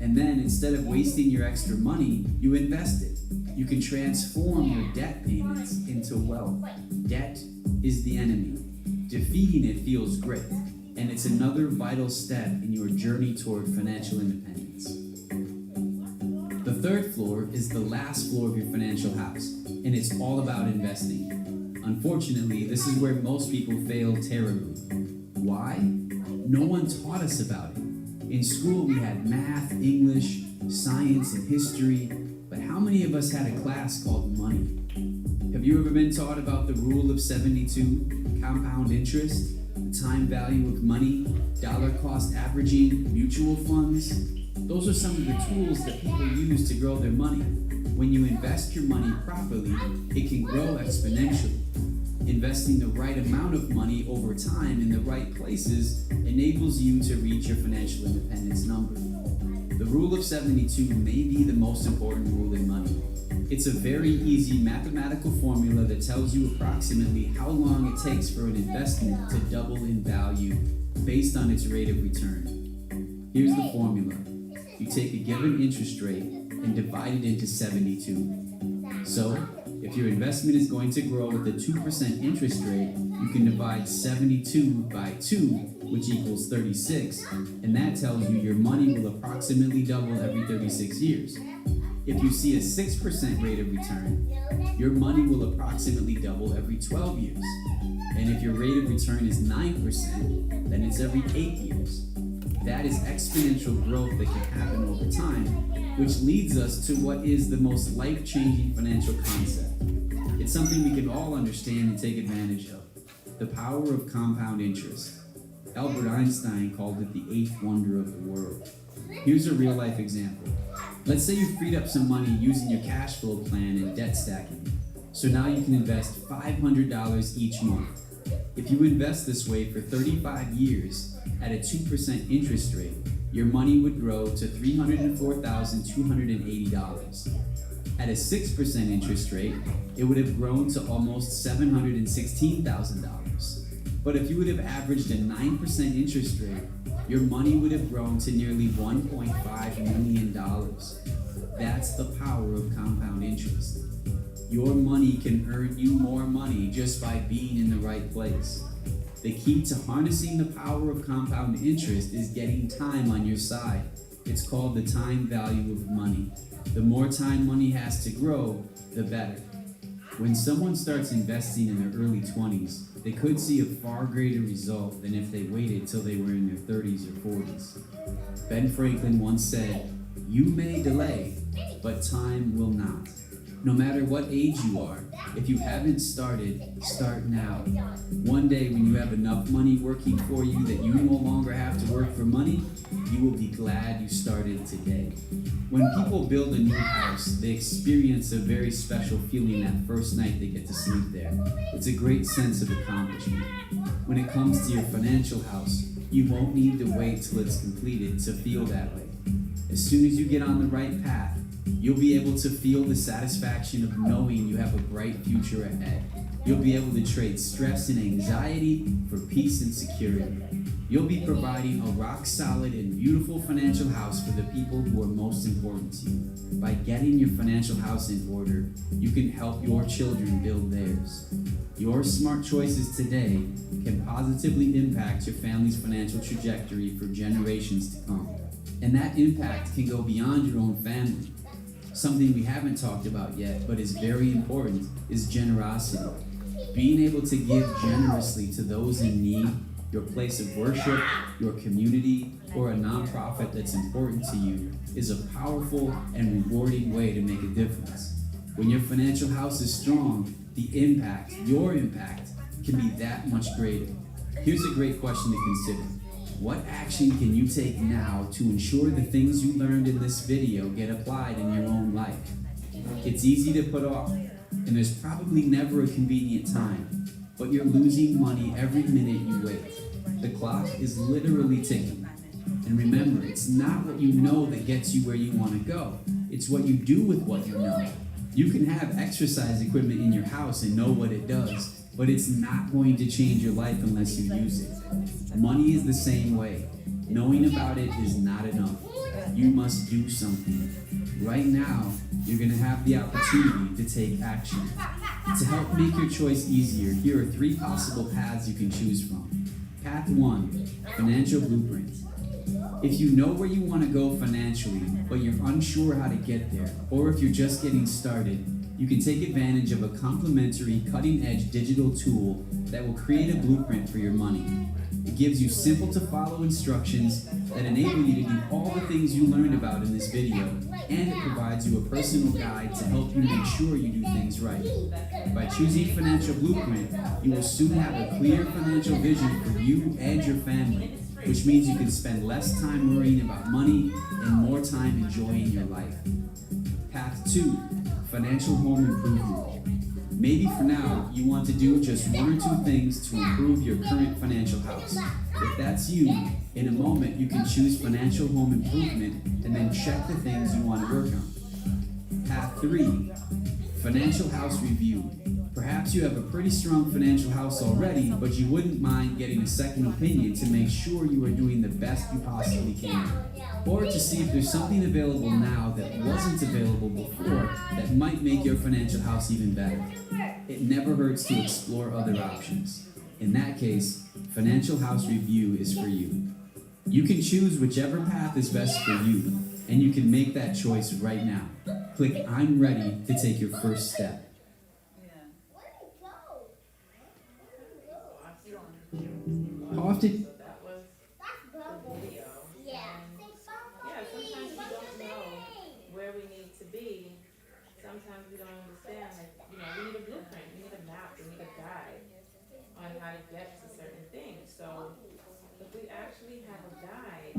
And then instead of wasting your extra money, you invest it. You can transform your debt payments into wealth. Debt is the enemy. Defeating it feels great, and it's another vital step in your journey toward financial independence. The third floor is the last floor of your financial house, and it's all about investing. Unfortunately, this is where most people fail terribly. Why? No one taught us about it. In school, we had math, English, science, and history, but how many of us had a class called money? Have you ever been taught about the rule of 72, compound interest, the time value of money, dollar cost averaging, mutual funds? Those are some of the tools that people use to grow their money. When you invest your money properly, it can grow exponentially. Investing the right amount of money over time in the right places enables you to reach your financial independence number. The rule of 72 may be the most important rule in money. It's a very easy mathematical formula that tells you approximately how long it takes for an investment to double in value based on its rate of return. Here's the formula. You take a given interest rate and divide it into 72. So, if your investment is going to grow with a 2% interest rate, you can divide 72 by 2, which equals 36, and that tells you your money will approximately double every 36 years. If you see a 6% rate of return, your money will approximately double every 12 years. And if your rate of return is 9%, then it's every 8 years. That is exponential growth that can happen over time, which leads us to what is the most life-changing financial concept. It's something we can all understand and take advantage of: the power of compound interest. Albert Einstein called it the 8th wonder of the world. Here's a real-life example. Let's say you freed up some money using your cash flow plan and debt stacking. So now you can invest $500 each month. If you invest this way for 35 years at a 2% interest rate, your money would grow to $304,280. At a 6% interest rate, it would have grown to almost $716,000. But if you would have averaged a 9% interest rate, your money would have grown to nearly $1.5 million. That's the power of compound interest. Your money can earn you more money just by being in the right place. The key to harnessing the power of compound interest is getting time on your side. It's called the time value of money. The more time money has to grow, the better. When someone starts investing in their early 20s, they could see a far greater result than if they waited till they were in their 30s or 40s. Ben Franklin once said, "You may delay, but time will not." No matter what age you are, if you haven't started, start now. One day when you have enough money working for you that you no longer have to work for money, you will be glad you started today. When people build a new house, they experience a very special feeling that first night they get to sleep there. It's a great sense of accomplishment. When it comes to your financial house, you won't need to wait till it's completed to feel that way. As soon as you get on the right path, you'll be able to feel the satisfaction of knowing you have a bright future ahead. You'll be able to trade stress and anxiety for peace and security. You'll be providing a rock-solid and beautiful financial house for the people who are most important to you. By getting your financial house in order, you can help your children build theirs. Your smart choices today can positively impact your family's financial trajectory for generations to come. And that impact can go beyond your own family. Something we haven't talked about yet, but is very important, is generosity. Being able to give generously to those in need, your place of worship, your community, or a nonprofit that's important to you is a powerful and rewarding way to make a difference. When your financial house is strong, the impact, your impact, can be that much greater. Here's a great question to consider. What action can you take now to ensure the things you learned in this video get applied in your own life? It's easy to put off, and there's probably never a convenient time, but you're losing money every minute you wait. The clock is literally ticking. And remember, it's not what you know that gets you where you want to go. It's what you do with what you know. You can have exercise equipment in your house and know what it does, but it's not going to change your life unless you use it. Money is the same way. Knowing about it is not enough. You must do something. Right now, you're going to have the opportunity to take action. To help make your choice easier, here are 3 possible paths you can choose from. Path 1, financial blueprint. If you know where you want to go financially, but you're unsure how to get there, or if you're just getting started, you can take advantage of a complimentary, cutting-edge digital tool that will create a blueprint for your money. It gives you simple-to-follow instructions that enable you to do all the things you learned about in this video, and it provides you a personal guide to help you make sure you do things right. By choosing Financial Blueprint, you will soon have a clear financial vision for you and your family, which means you can spend less time worrying about money and more time enjoying your life. Path 2, financial home improvement. Maybe for now, you want to do just 1 or 2 things to improve your current financial house. If that's you, in a moment you can choose financial home improvement and then check the things you want to work on. Path 3, financial house review. Perhaps you have a pretty strong financial house already, but you wouldn't mind getting a second opinion to make sure you are doing the best you possibly can. Or to see if there's something available now that wasn't available before that might make your financial house even better. It never hurts to explore other options. In that case, Financial House Review is for you. You can choose whichever path is best for you, and you can make that choice right now. Click I'm ready to take your first step. Often, sometimes we don't understand, we need a blueprint, we need a map, we need a guide on how to get to certain things. So if we actually have a guide,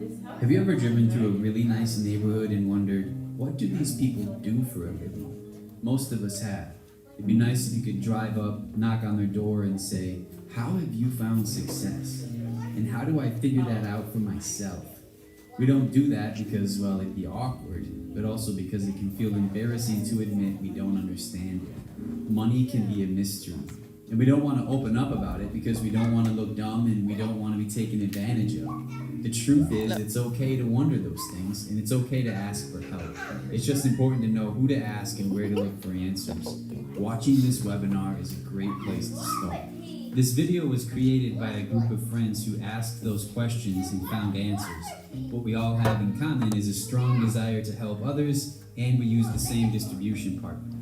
this helps. Have you ever driven through a really nice neighborhood and wondered, what do these people do for a living? Most of us have. It'd be nice if you could drive up, knock on their door and say, how have you found success? And how do I figure that out for myself? We don't do that because, well, it'd be awkward, but also because it can feel embarrassing to admit we don't understand it. Money can be a mystery, and we don't want to open up about it because we don't want to look dumb and we don't want to be taken advantage of. The truth is, it's okay to wonder those things, and it's okay to ask for help. It's just important to know who to ask and where to look for answers. Watching this webinar is a great place to start. This video was created by a group of friends who asked those questions and found answers. What we all have in common is a strong desire to help others, and we use the same distribution partner.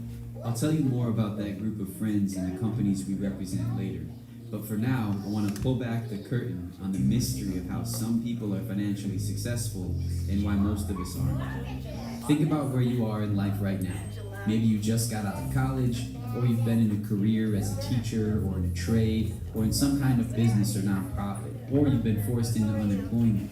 I'll tell you more about that group of friends and the companies we represent later. But for now, I want to pull back the curtain on the mystery of how some people are financially successful and why most of us aren't. Think about where you are in life right now. Maybe you just got out of college, or you've been in a career as a teacher, or in a trade, or in some kind of business or nonprofit, or you've been forced into unemployment.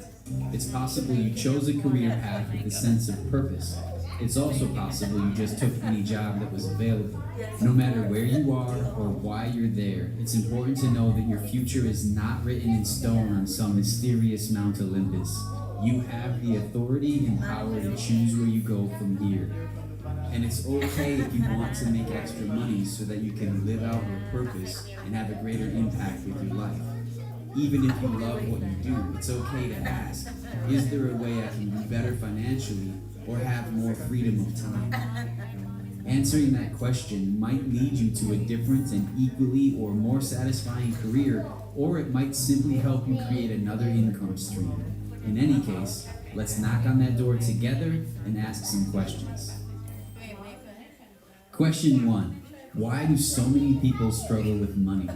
It's possible you chose a career path with a sense of purpose. It's also possible you just took any job that was available. No matter where you are or why you're there, it's important to know that your future is not written in stone on some mysterious Mount Olympus. You have the authority and power to choose where you go from here. And it's okay if you want to make extra money so that you can live out your purpose and have a greater impact with your life. Even if you love what you do, it's okay to ask, is there a way I can be better financially or have more freedom of time? Answering that question might lead you to a different and equally or more satisfying career, or it might simply help you create another income stream. In any case, let's knock on that door together and ask some questions. Question 1. Why do so many people struggle with money?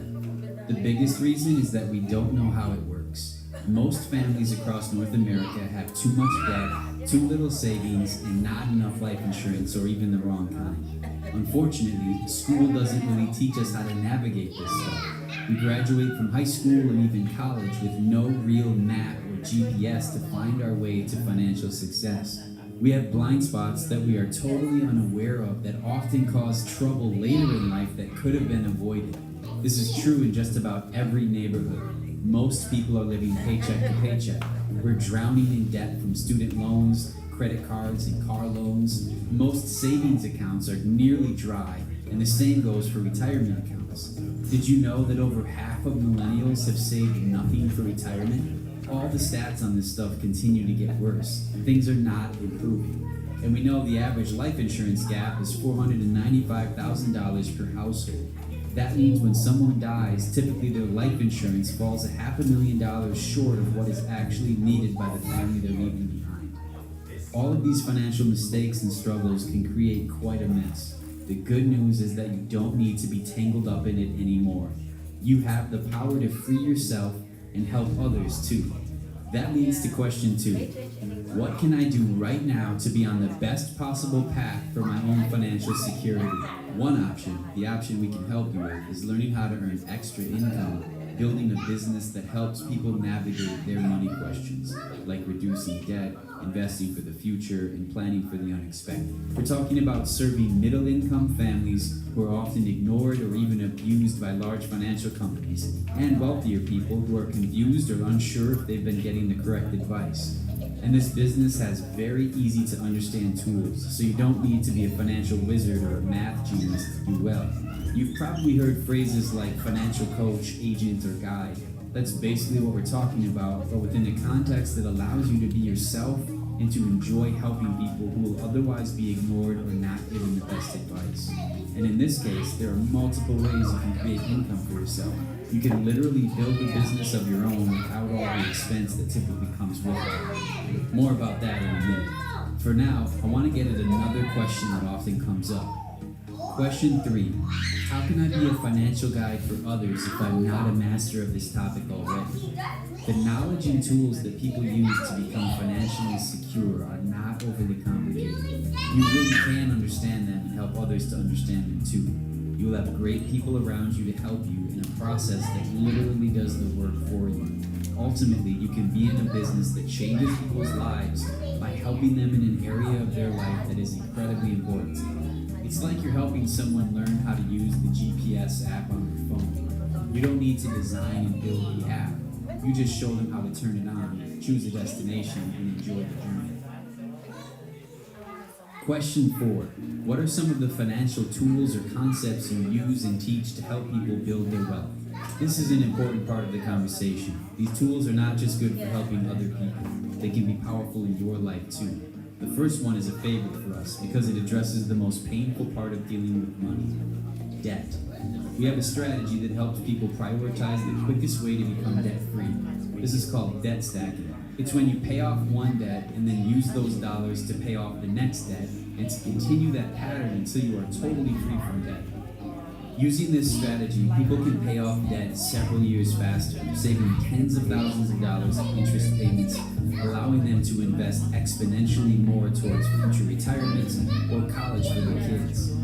The biggest reason is that we don't know how it works. Most families across North America have too much debt, too little savings, and not enough life insurance or even the wrong kind. Unfortunately, school doesn't really teach us how to navigate this stuff. We graduate from high school and even college with no real map or GPS to find our way to financial success. We have blind spots that we are totally unaware of that often cause trouble later in life that could have been avoided. This is true in just about every neighborhood. Most people are living paycheck to paycheck. We're drowning in debt from student loans, credit cards, and car loans. Most savings accounts are nearly dry, and the same goes for retirement accounts. Did you know that over half of millennials have saved nothing for retirement? All the stats on this stuff continue to get worse. Things are not improving. And we know the average life insurance gap is $495,000 per household. That means when someone dies, typically their life insurance falls $500,000 short of what is actually needed by the family they're leaving behind. All of these financial mistakes and struggles can create quite a mess. The good news is that you don't need to be tangled up in it anymore. You have the power to free yourself and help others too. That leads to question 2. What can I do right now to be on the best possible path for my own financial security? One option, the option we can help you with, is learning how to earn extra income, building a business that helps people navigate their money questions, like reducing debt, investing for the future, and planning for the unexpected. We're talking about serving middle-income families who are often ignored or even abused by large financial companies, and wealthier people who are confused or unsure if they've been getting the correct advice. And this business has very easy to understand tools, so you don't need to be a financial wizard or a math genius to do well. You've probably heard phrases like financial coach, agent, or guide. That's basically what we're talking about, but within a context that allows you to be yourself and to enjoy helping people who will otherwise be ignored or not given the best advice. And in this case, there are multiple ways you can create income for yourself. You can literally build a business of your own without all the expense that typically comes with it. More about that in a minute. For now, I want to get at another question that often comes up. Question 3. How can I be a financial guide for others if I'm not a master of this topic already? The knowledge and tools that people use to become financially secure are not overly complicated. You really can understand them and help others to understand them too. You will have great people around you to help you in a process that literally does the work for you. Ultimately, you can be in a business that changes people's lives by helping them in an area of their life that is incredibly important. It's like you're helping someone learn how to use the GPS app on their phone. You don't need to design and build the app. You just show them how to turn it on, choose a destination, and enjoy the journey. Question 4. What are some of the financial tools or concepts you use and teach to help people build their wealth? This is an important part of the conversation. These tools are not just good for helping other people. They can be powerful in your life too. The first one is a favorite for us because it addresses the most painful part of dealing with money: debt. We have a strategy that helps people prioritize the quickest way to become debt-free. This is called debt stacking. It's when you pay off one debt and then use those dollars to pay off the next debt and to continue that pattern until you are totally free from debt. Using this strategy, people can pay off debt several years faster, saving tens of thousands of dollars in interest payments, allowing them to invest exponentially more towards future retirement or college for their kids.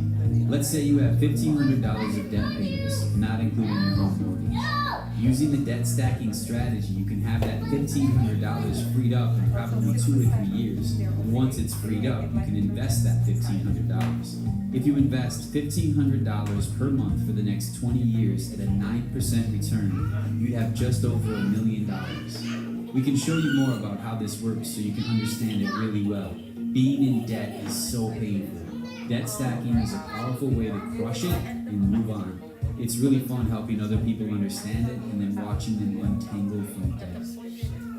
Let's say you have $1,500 of debt payments, not including your home mortgage. Using the debt stacking strategy, you can have that $1,500 freed up in probably 2 or 3 years. And once it's freed up, you can invest that $1,500. If you invest $1,500 per month for the next 20 years at a 9% return, you'd have just over $1 million. We can show you more about how this works so you can understand it really well. Being in debt is so painful. Debt stacking is a powerful way to crush it and move on. It's really fun helping other people understand it and then watching them untangle from debt.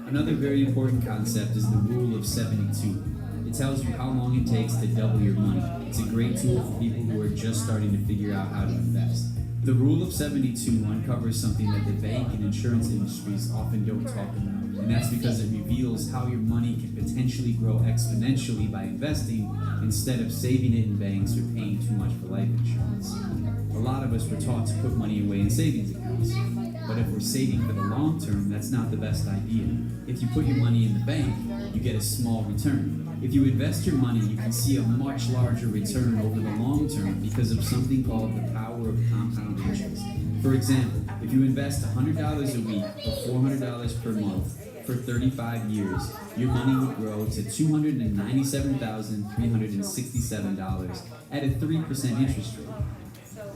Another very important concept is the rule of 72. It tells you how long it takes to double your money. It's a great tool for people who are just starting to figure out how to invest. The rule of 72 uncovers something that the bank and insurance industries often don't talk about, and that's because it reveals how your money can potentially grow exponentially by investing instead of saving it in banks or paying too much for life insurance. A lot of us were taught to put money away in savings accounts, but if we're saving for the long term, that's not the best idea. If you put your money in the bank, you get a small return. If you invest your money, you can see a much larger return over the long term because of something called the power of compound interest. For example, if you invest $100 a week or $400 per month for 35 years, your money would grow to $297,367 at a 3% interest rate.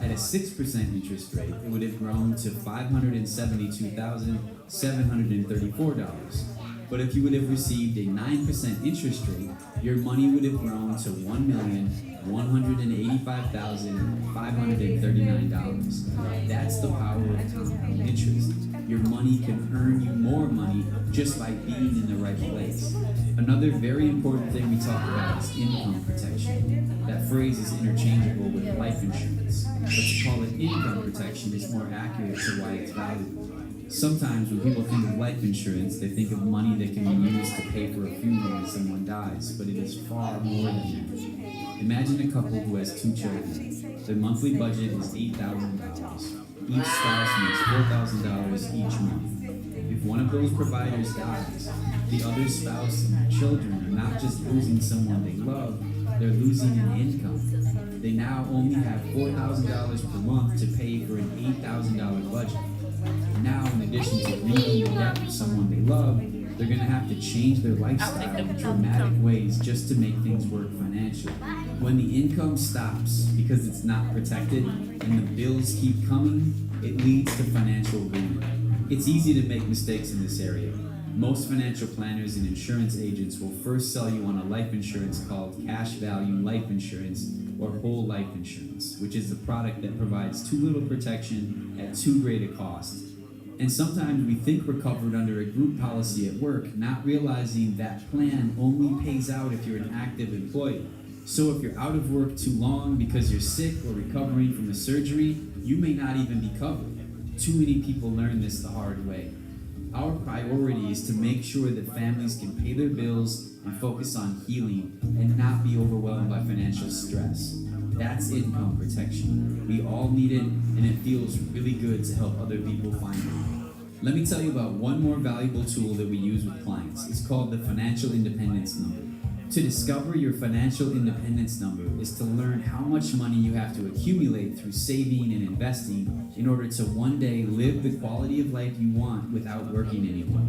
At a 6% interest rate, it would have grown to $572,734. But if you would have received a 9% interest rate, your money would have grown to $1,185,539. That's the power of compound interest. Your money can earn you more money just by being in the right place. Another very important thing we talk about is income protection. That phrase is interchangeable with life insurance, but to call it income protection is more accurate to why it's valuable. Sometimes when people think of life insurance, they think of money that can be used to pay for a funeral when someone dies, but it is far more than that. Imagine a couple who has 2 children. Their monthly budget is $8,000. Each spouse makes $4,000 each month. If one of those providers dies, the other spouse and children are not just losing someone they love, they're losing an income. They now only have $4,000 per month to pay for an $8,000 budget. Now, in addition to repaying the debt for someone they love, they're going to have to change their lifestyle in dramatic ways just to make things work financially. When the income stops because it's not protected and the bills keep coming, it leads to financial ruin. It's easy to make mistakes in this area. Most financial planners and insurance agents will first sell you on a life insurance called cash value life insurance or whole life insurance, which is a product that provides too little protection at too great a cost. And sometimes we think we're covered under a group policy at work, not realizing that plan only pays out if you're an active employee. So if you're out of work too long because you're sick or recovering from a surgery, you may not even be covered. Too many people learn this the hard way. Our priority is to make sure that families can pay their bills and focus on healing and not be overwhelmed by financial stress. That's income protection. We all need it, and it feels really good to help other people find it. Let me tell you about one more valuable tool that we use with clients. It's called the Financial Independence Number. To discover your financial independence number is to learn how much money you have to accumulate through saving and investing in order to one day live the quality of life you want without working anymore.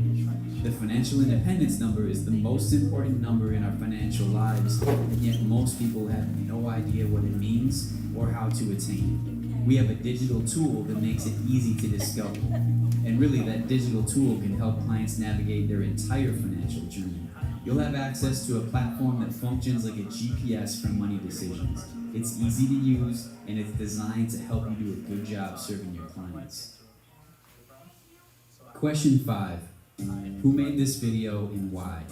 The financial independence number is the most important number in our financial lives, and yet most people have no idea what it means or how to attain it. We have a digital tool that makes it easy to discover. And really, that digital tool can help clients navigate their entire financial journey. You'll have access to a platform that functions like a GPS for money decisions. It's easy to use, and it's designed to help you do a good job serving your clients. Question 5. Who made this video and why?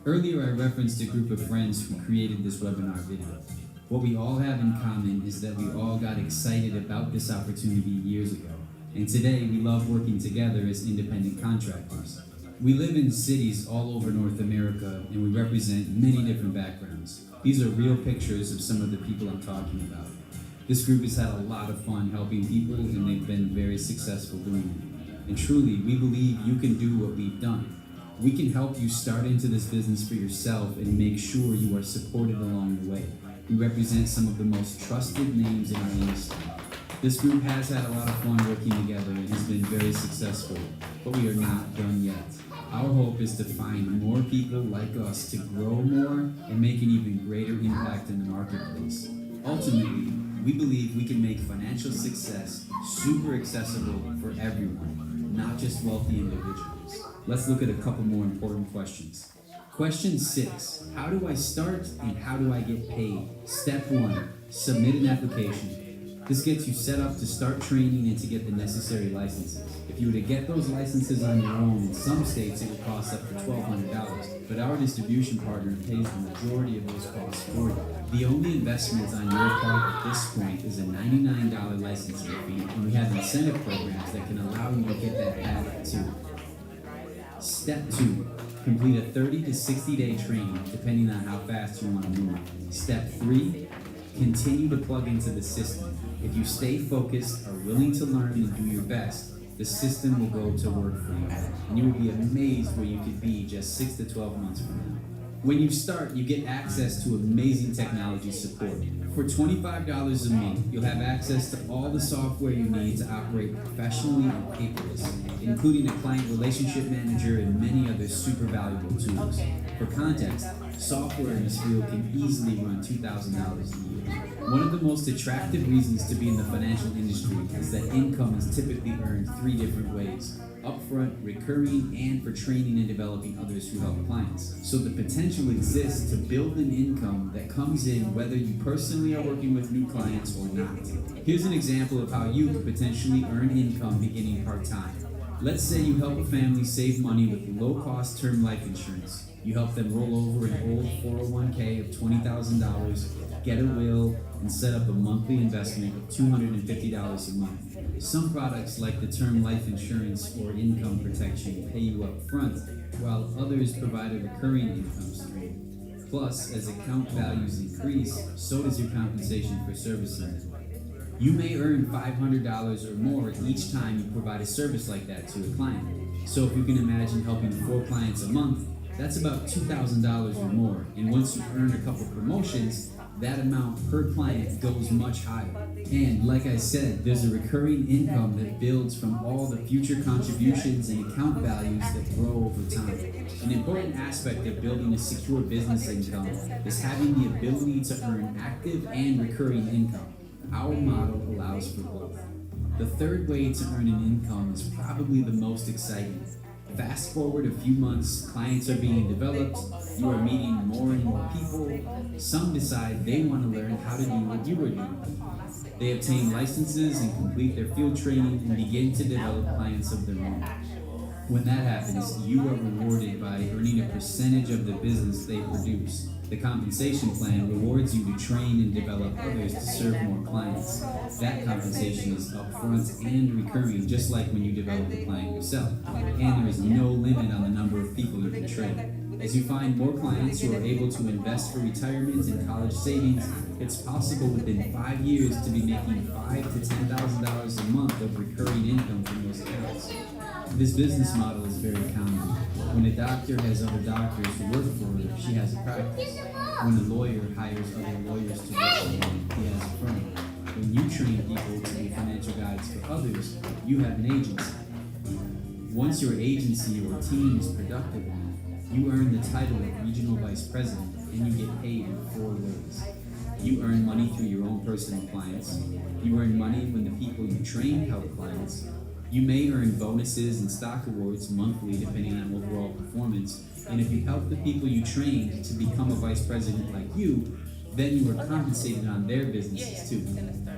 Earlier I referenced a group of friends who created this webinar video. What we all have in common is that we all got excited about this opportunity years ago, and today we love working together as independent contractors. We live in cities all over North America, and we represent many different backgrounds. These are real pictures of some of the people I'm talking about. This group has had a lot of fun helping people, and they've been very successful doing it. And truly, we believe you can do what we've done. We can help you start into this business for yourself and make sure you are supported along the way. We represent some of the most trusted names in our industry. This group has had a lot of fun working together and has been very successful, but we are not done yet. Our hope is to find more people like us to grow more and make an even greater impact in the marketplace. Ultimately, we believe we can make financial success super accessible for everyone, not just wealthy individuals. Let's look at a couple more important questions. Question 6. How do I start and how do I get paid? Step 1. Submit an application. This gets you set up to start training and to get the necessary licenses. If you were to get those licenses on your own, in some states it would cost up to $1,200, but our distribution partner pays the majority of those costs for you. The only investment on your part at this point is a $99 licensing fee, and we have incentive programs that can allow you to get that back too. Step 2. Complete a 30 to 60 day training, depending on how fast you want to move. Step 3. Continue to plug into the system. If you stay focused, are willing to learn, and do your best, the system will go to work for you. And you will be amazed where you could be just 6 to 12 months from now. When you start, you get access to amazing technology support. For $25 a month, you'll have access to all the software you need to operate professionally and paperless, including a client relationship manager and many other super valuable tools. For context, software in this field can easily run $2,000 a year. One of the most attractive reasons to be in the financial industry is that income is typically earned 3 different ways: upfront, recurring, and for training and developing others who help clients. So the potential exists to build an income that comes in whether you personally are working with new clients or not. Here's an example of how you could potentially earn income beginning part-time. Let's say you help a family save money with low-cost term life insurance. You help them roll over an old 401k of $20,000, get a will, and set up a monthly investment of $250 a month. Some products like the term life insurance or income protection pay you up front, while others provide a recurring income stream. Plus, as account values increase, so does your compensation for servicing them. You may earn $500 or more each time you provide a service like that to a client. So if you can imagine helping 4 clients a month, that's about $2,000 or more. And once you've earned a couple promotions, that amount per client goes much higher. And like I said, there's a recurring income that builds from all the future contributions and account values that grow over time. An important aspect of building a secure business income is having the ability to earn active and recurring income. Our model allows for both. The third way to earn an income is probably the most exciting. Fast forward a few months, clients are being developed, you are meeting more and more people. Some decide they want to learn how to do what you are doing. They obtain licenses and complete their field training and begin to develop clients of their own. When that happens, you are rewarded by earning a percentage of the business they produce. The compensation plan rewards you to train and develop others to serve more clients. That compensation is upfront and recurring, just like when you develop a client yourself. And there is no limit on the number of people you can train. As you find more clients who are able to invest for retirement and college savings, it's possible within 5 years to be making $5,000 to $10,000 a month of recurring income from those accounts. This business model is very common. When a doctor has other doctors who work for her, she has a practice. When a lawyer hires other lawyers to work for him, he has a firm. When you train people to be financial guides for others, you have an agency. Once your agency or team is productive enough, you earn the title of regional vice president, and you get paid in 4 ways. You earn money through your own personal clients. You earn money when the people you train help clients. You may earn bonuses and stock awards monthly depending on overall performance, and if you help the people you trained to become a vice president like you, then you are compensated on their businesses too.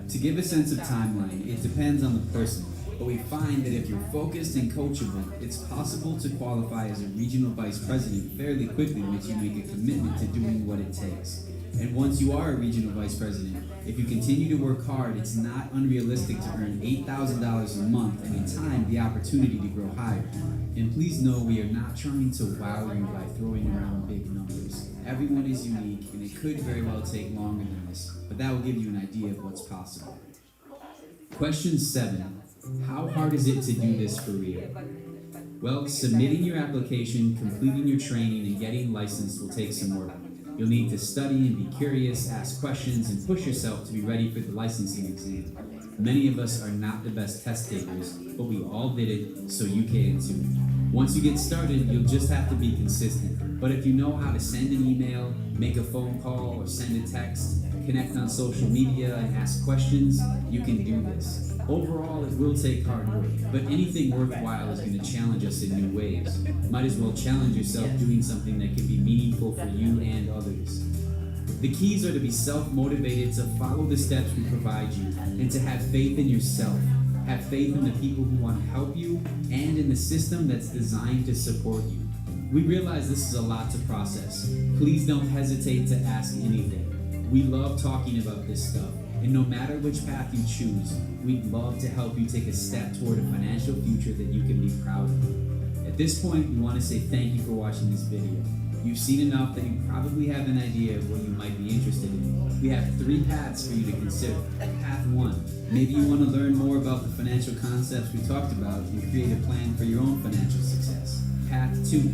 To give a sense of timeline, it depends on the person, but we find that if you're focused and coachable, it's possible to qualify as a regional vice president fairly quickly once you make a commitment to doing what it takes. And once you are a regional vice president, if you continue to work hard, it's not unrealistic to earn $8,000 a month, and in time, the opportunity to grow higher. And please know we are not trying to wow you by throwing around big numbers. Everyone is unique, and it could very well take longer than this, but that will give you an idea of what's possible. Question 7. How hard is it to do this for real? Well, submitting your application, completing your training, and getting licensed will take some work. You'll need to study and be curious, ask questions, and push yourself to be ready for the licensing exam. Many of us are not the best test takers, but we all did it, so you can too. Once you get started, you'll just have to be consistent. But if you know how to send an email, make a phone call, or send a text, connect on social media and ask questions, you can do this. Overall, it will take hard work, but anything worthwhile is going to challenge us in new ways. Might as well challenge yourself doing something that can be meaningful for you and others. The keys are to be self-motivated, to follow the steps we provide you, and to have faith in yourself. Have faith in the people who want to help you and in the system that's designed to support you. We realize this is a lot to process. Please don't hesitate to ask anything. We love talking about this stuff, and no matter which path you choose, we'd love to help you take a step toward a financial future that you can be proud of. At this point, we want to say thank you for watching this video. You've seen enough that you probably have an idea of what you might be interested in. We have 3 paths for you to consider. Path 1, maybe you want to learn more about the financial concepts we talked about and create a plan for your own financial success. Path 2,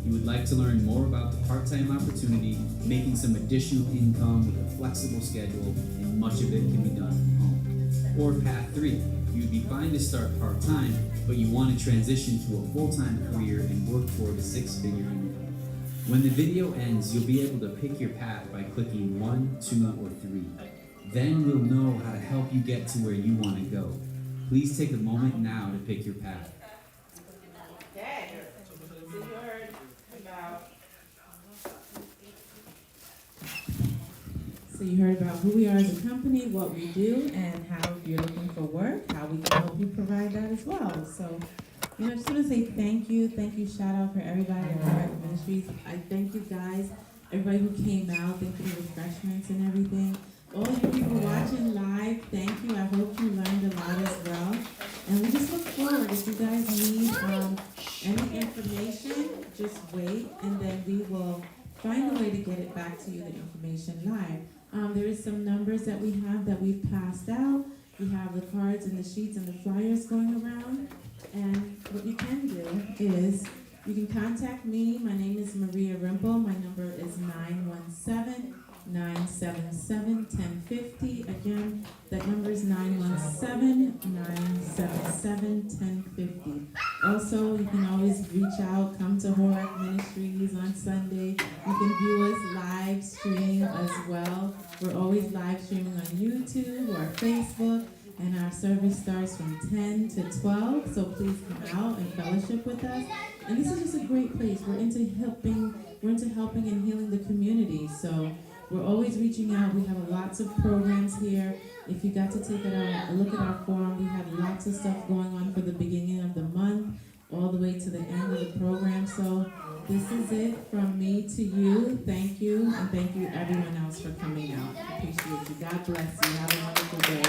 you would like to learn more about the part-time opportunity, making some additional income with a flexible schedule, and much of it can be done from home. Or Path 3, you'd be fine to start part-time, but you want to transition to a full-time career and work toward a 6-figure income. When the video ends, you'll be able to pick your path by clicking 1, 2, or 3. Then we'll know how to help you get to where you want to go. Please take a moment now to pick your path. So you heard about who we are as a company, what we do, and how if you're looking for work, how we can help you provide that as well. So, I just want to say thank you, shout out for everybody at HORAC Ministries. I thank you guys, everybody who came out, thank you for the refreshments and everything. All you people watching live, thank you. I hope you learned a lot as well. And we just look forward. If you guys need any information, just wait, and then we will find a way to get it back to you, the information live. There is some numbers that we have that we've passed out. We have the cards and the sheets and the flyers going around. And what you can do is you can contact me. My name is Maria Rimple. My number is 917-977-1050. Again, that number is 917-977-1050. Also, you can always reach out, come to HORAC Ministries on Sunday. You can view us live stream as well. We're always live streaming on YouTube or Facebook. And our service starts from 10 to 12, so please come out and fellowship with us. And this is just a great place. We're into helping and healing the community. So we're always reaching out. We have lots of programs here. If you got to take a look at our forum, we have lots of stuff going on for the beginning of the month, all the way to the end of the program. So this is it from me to you. Thank you, and thank you everyone else for coming out. Appreciate you. God bless you. Have a wonderful day.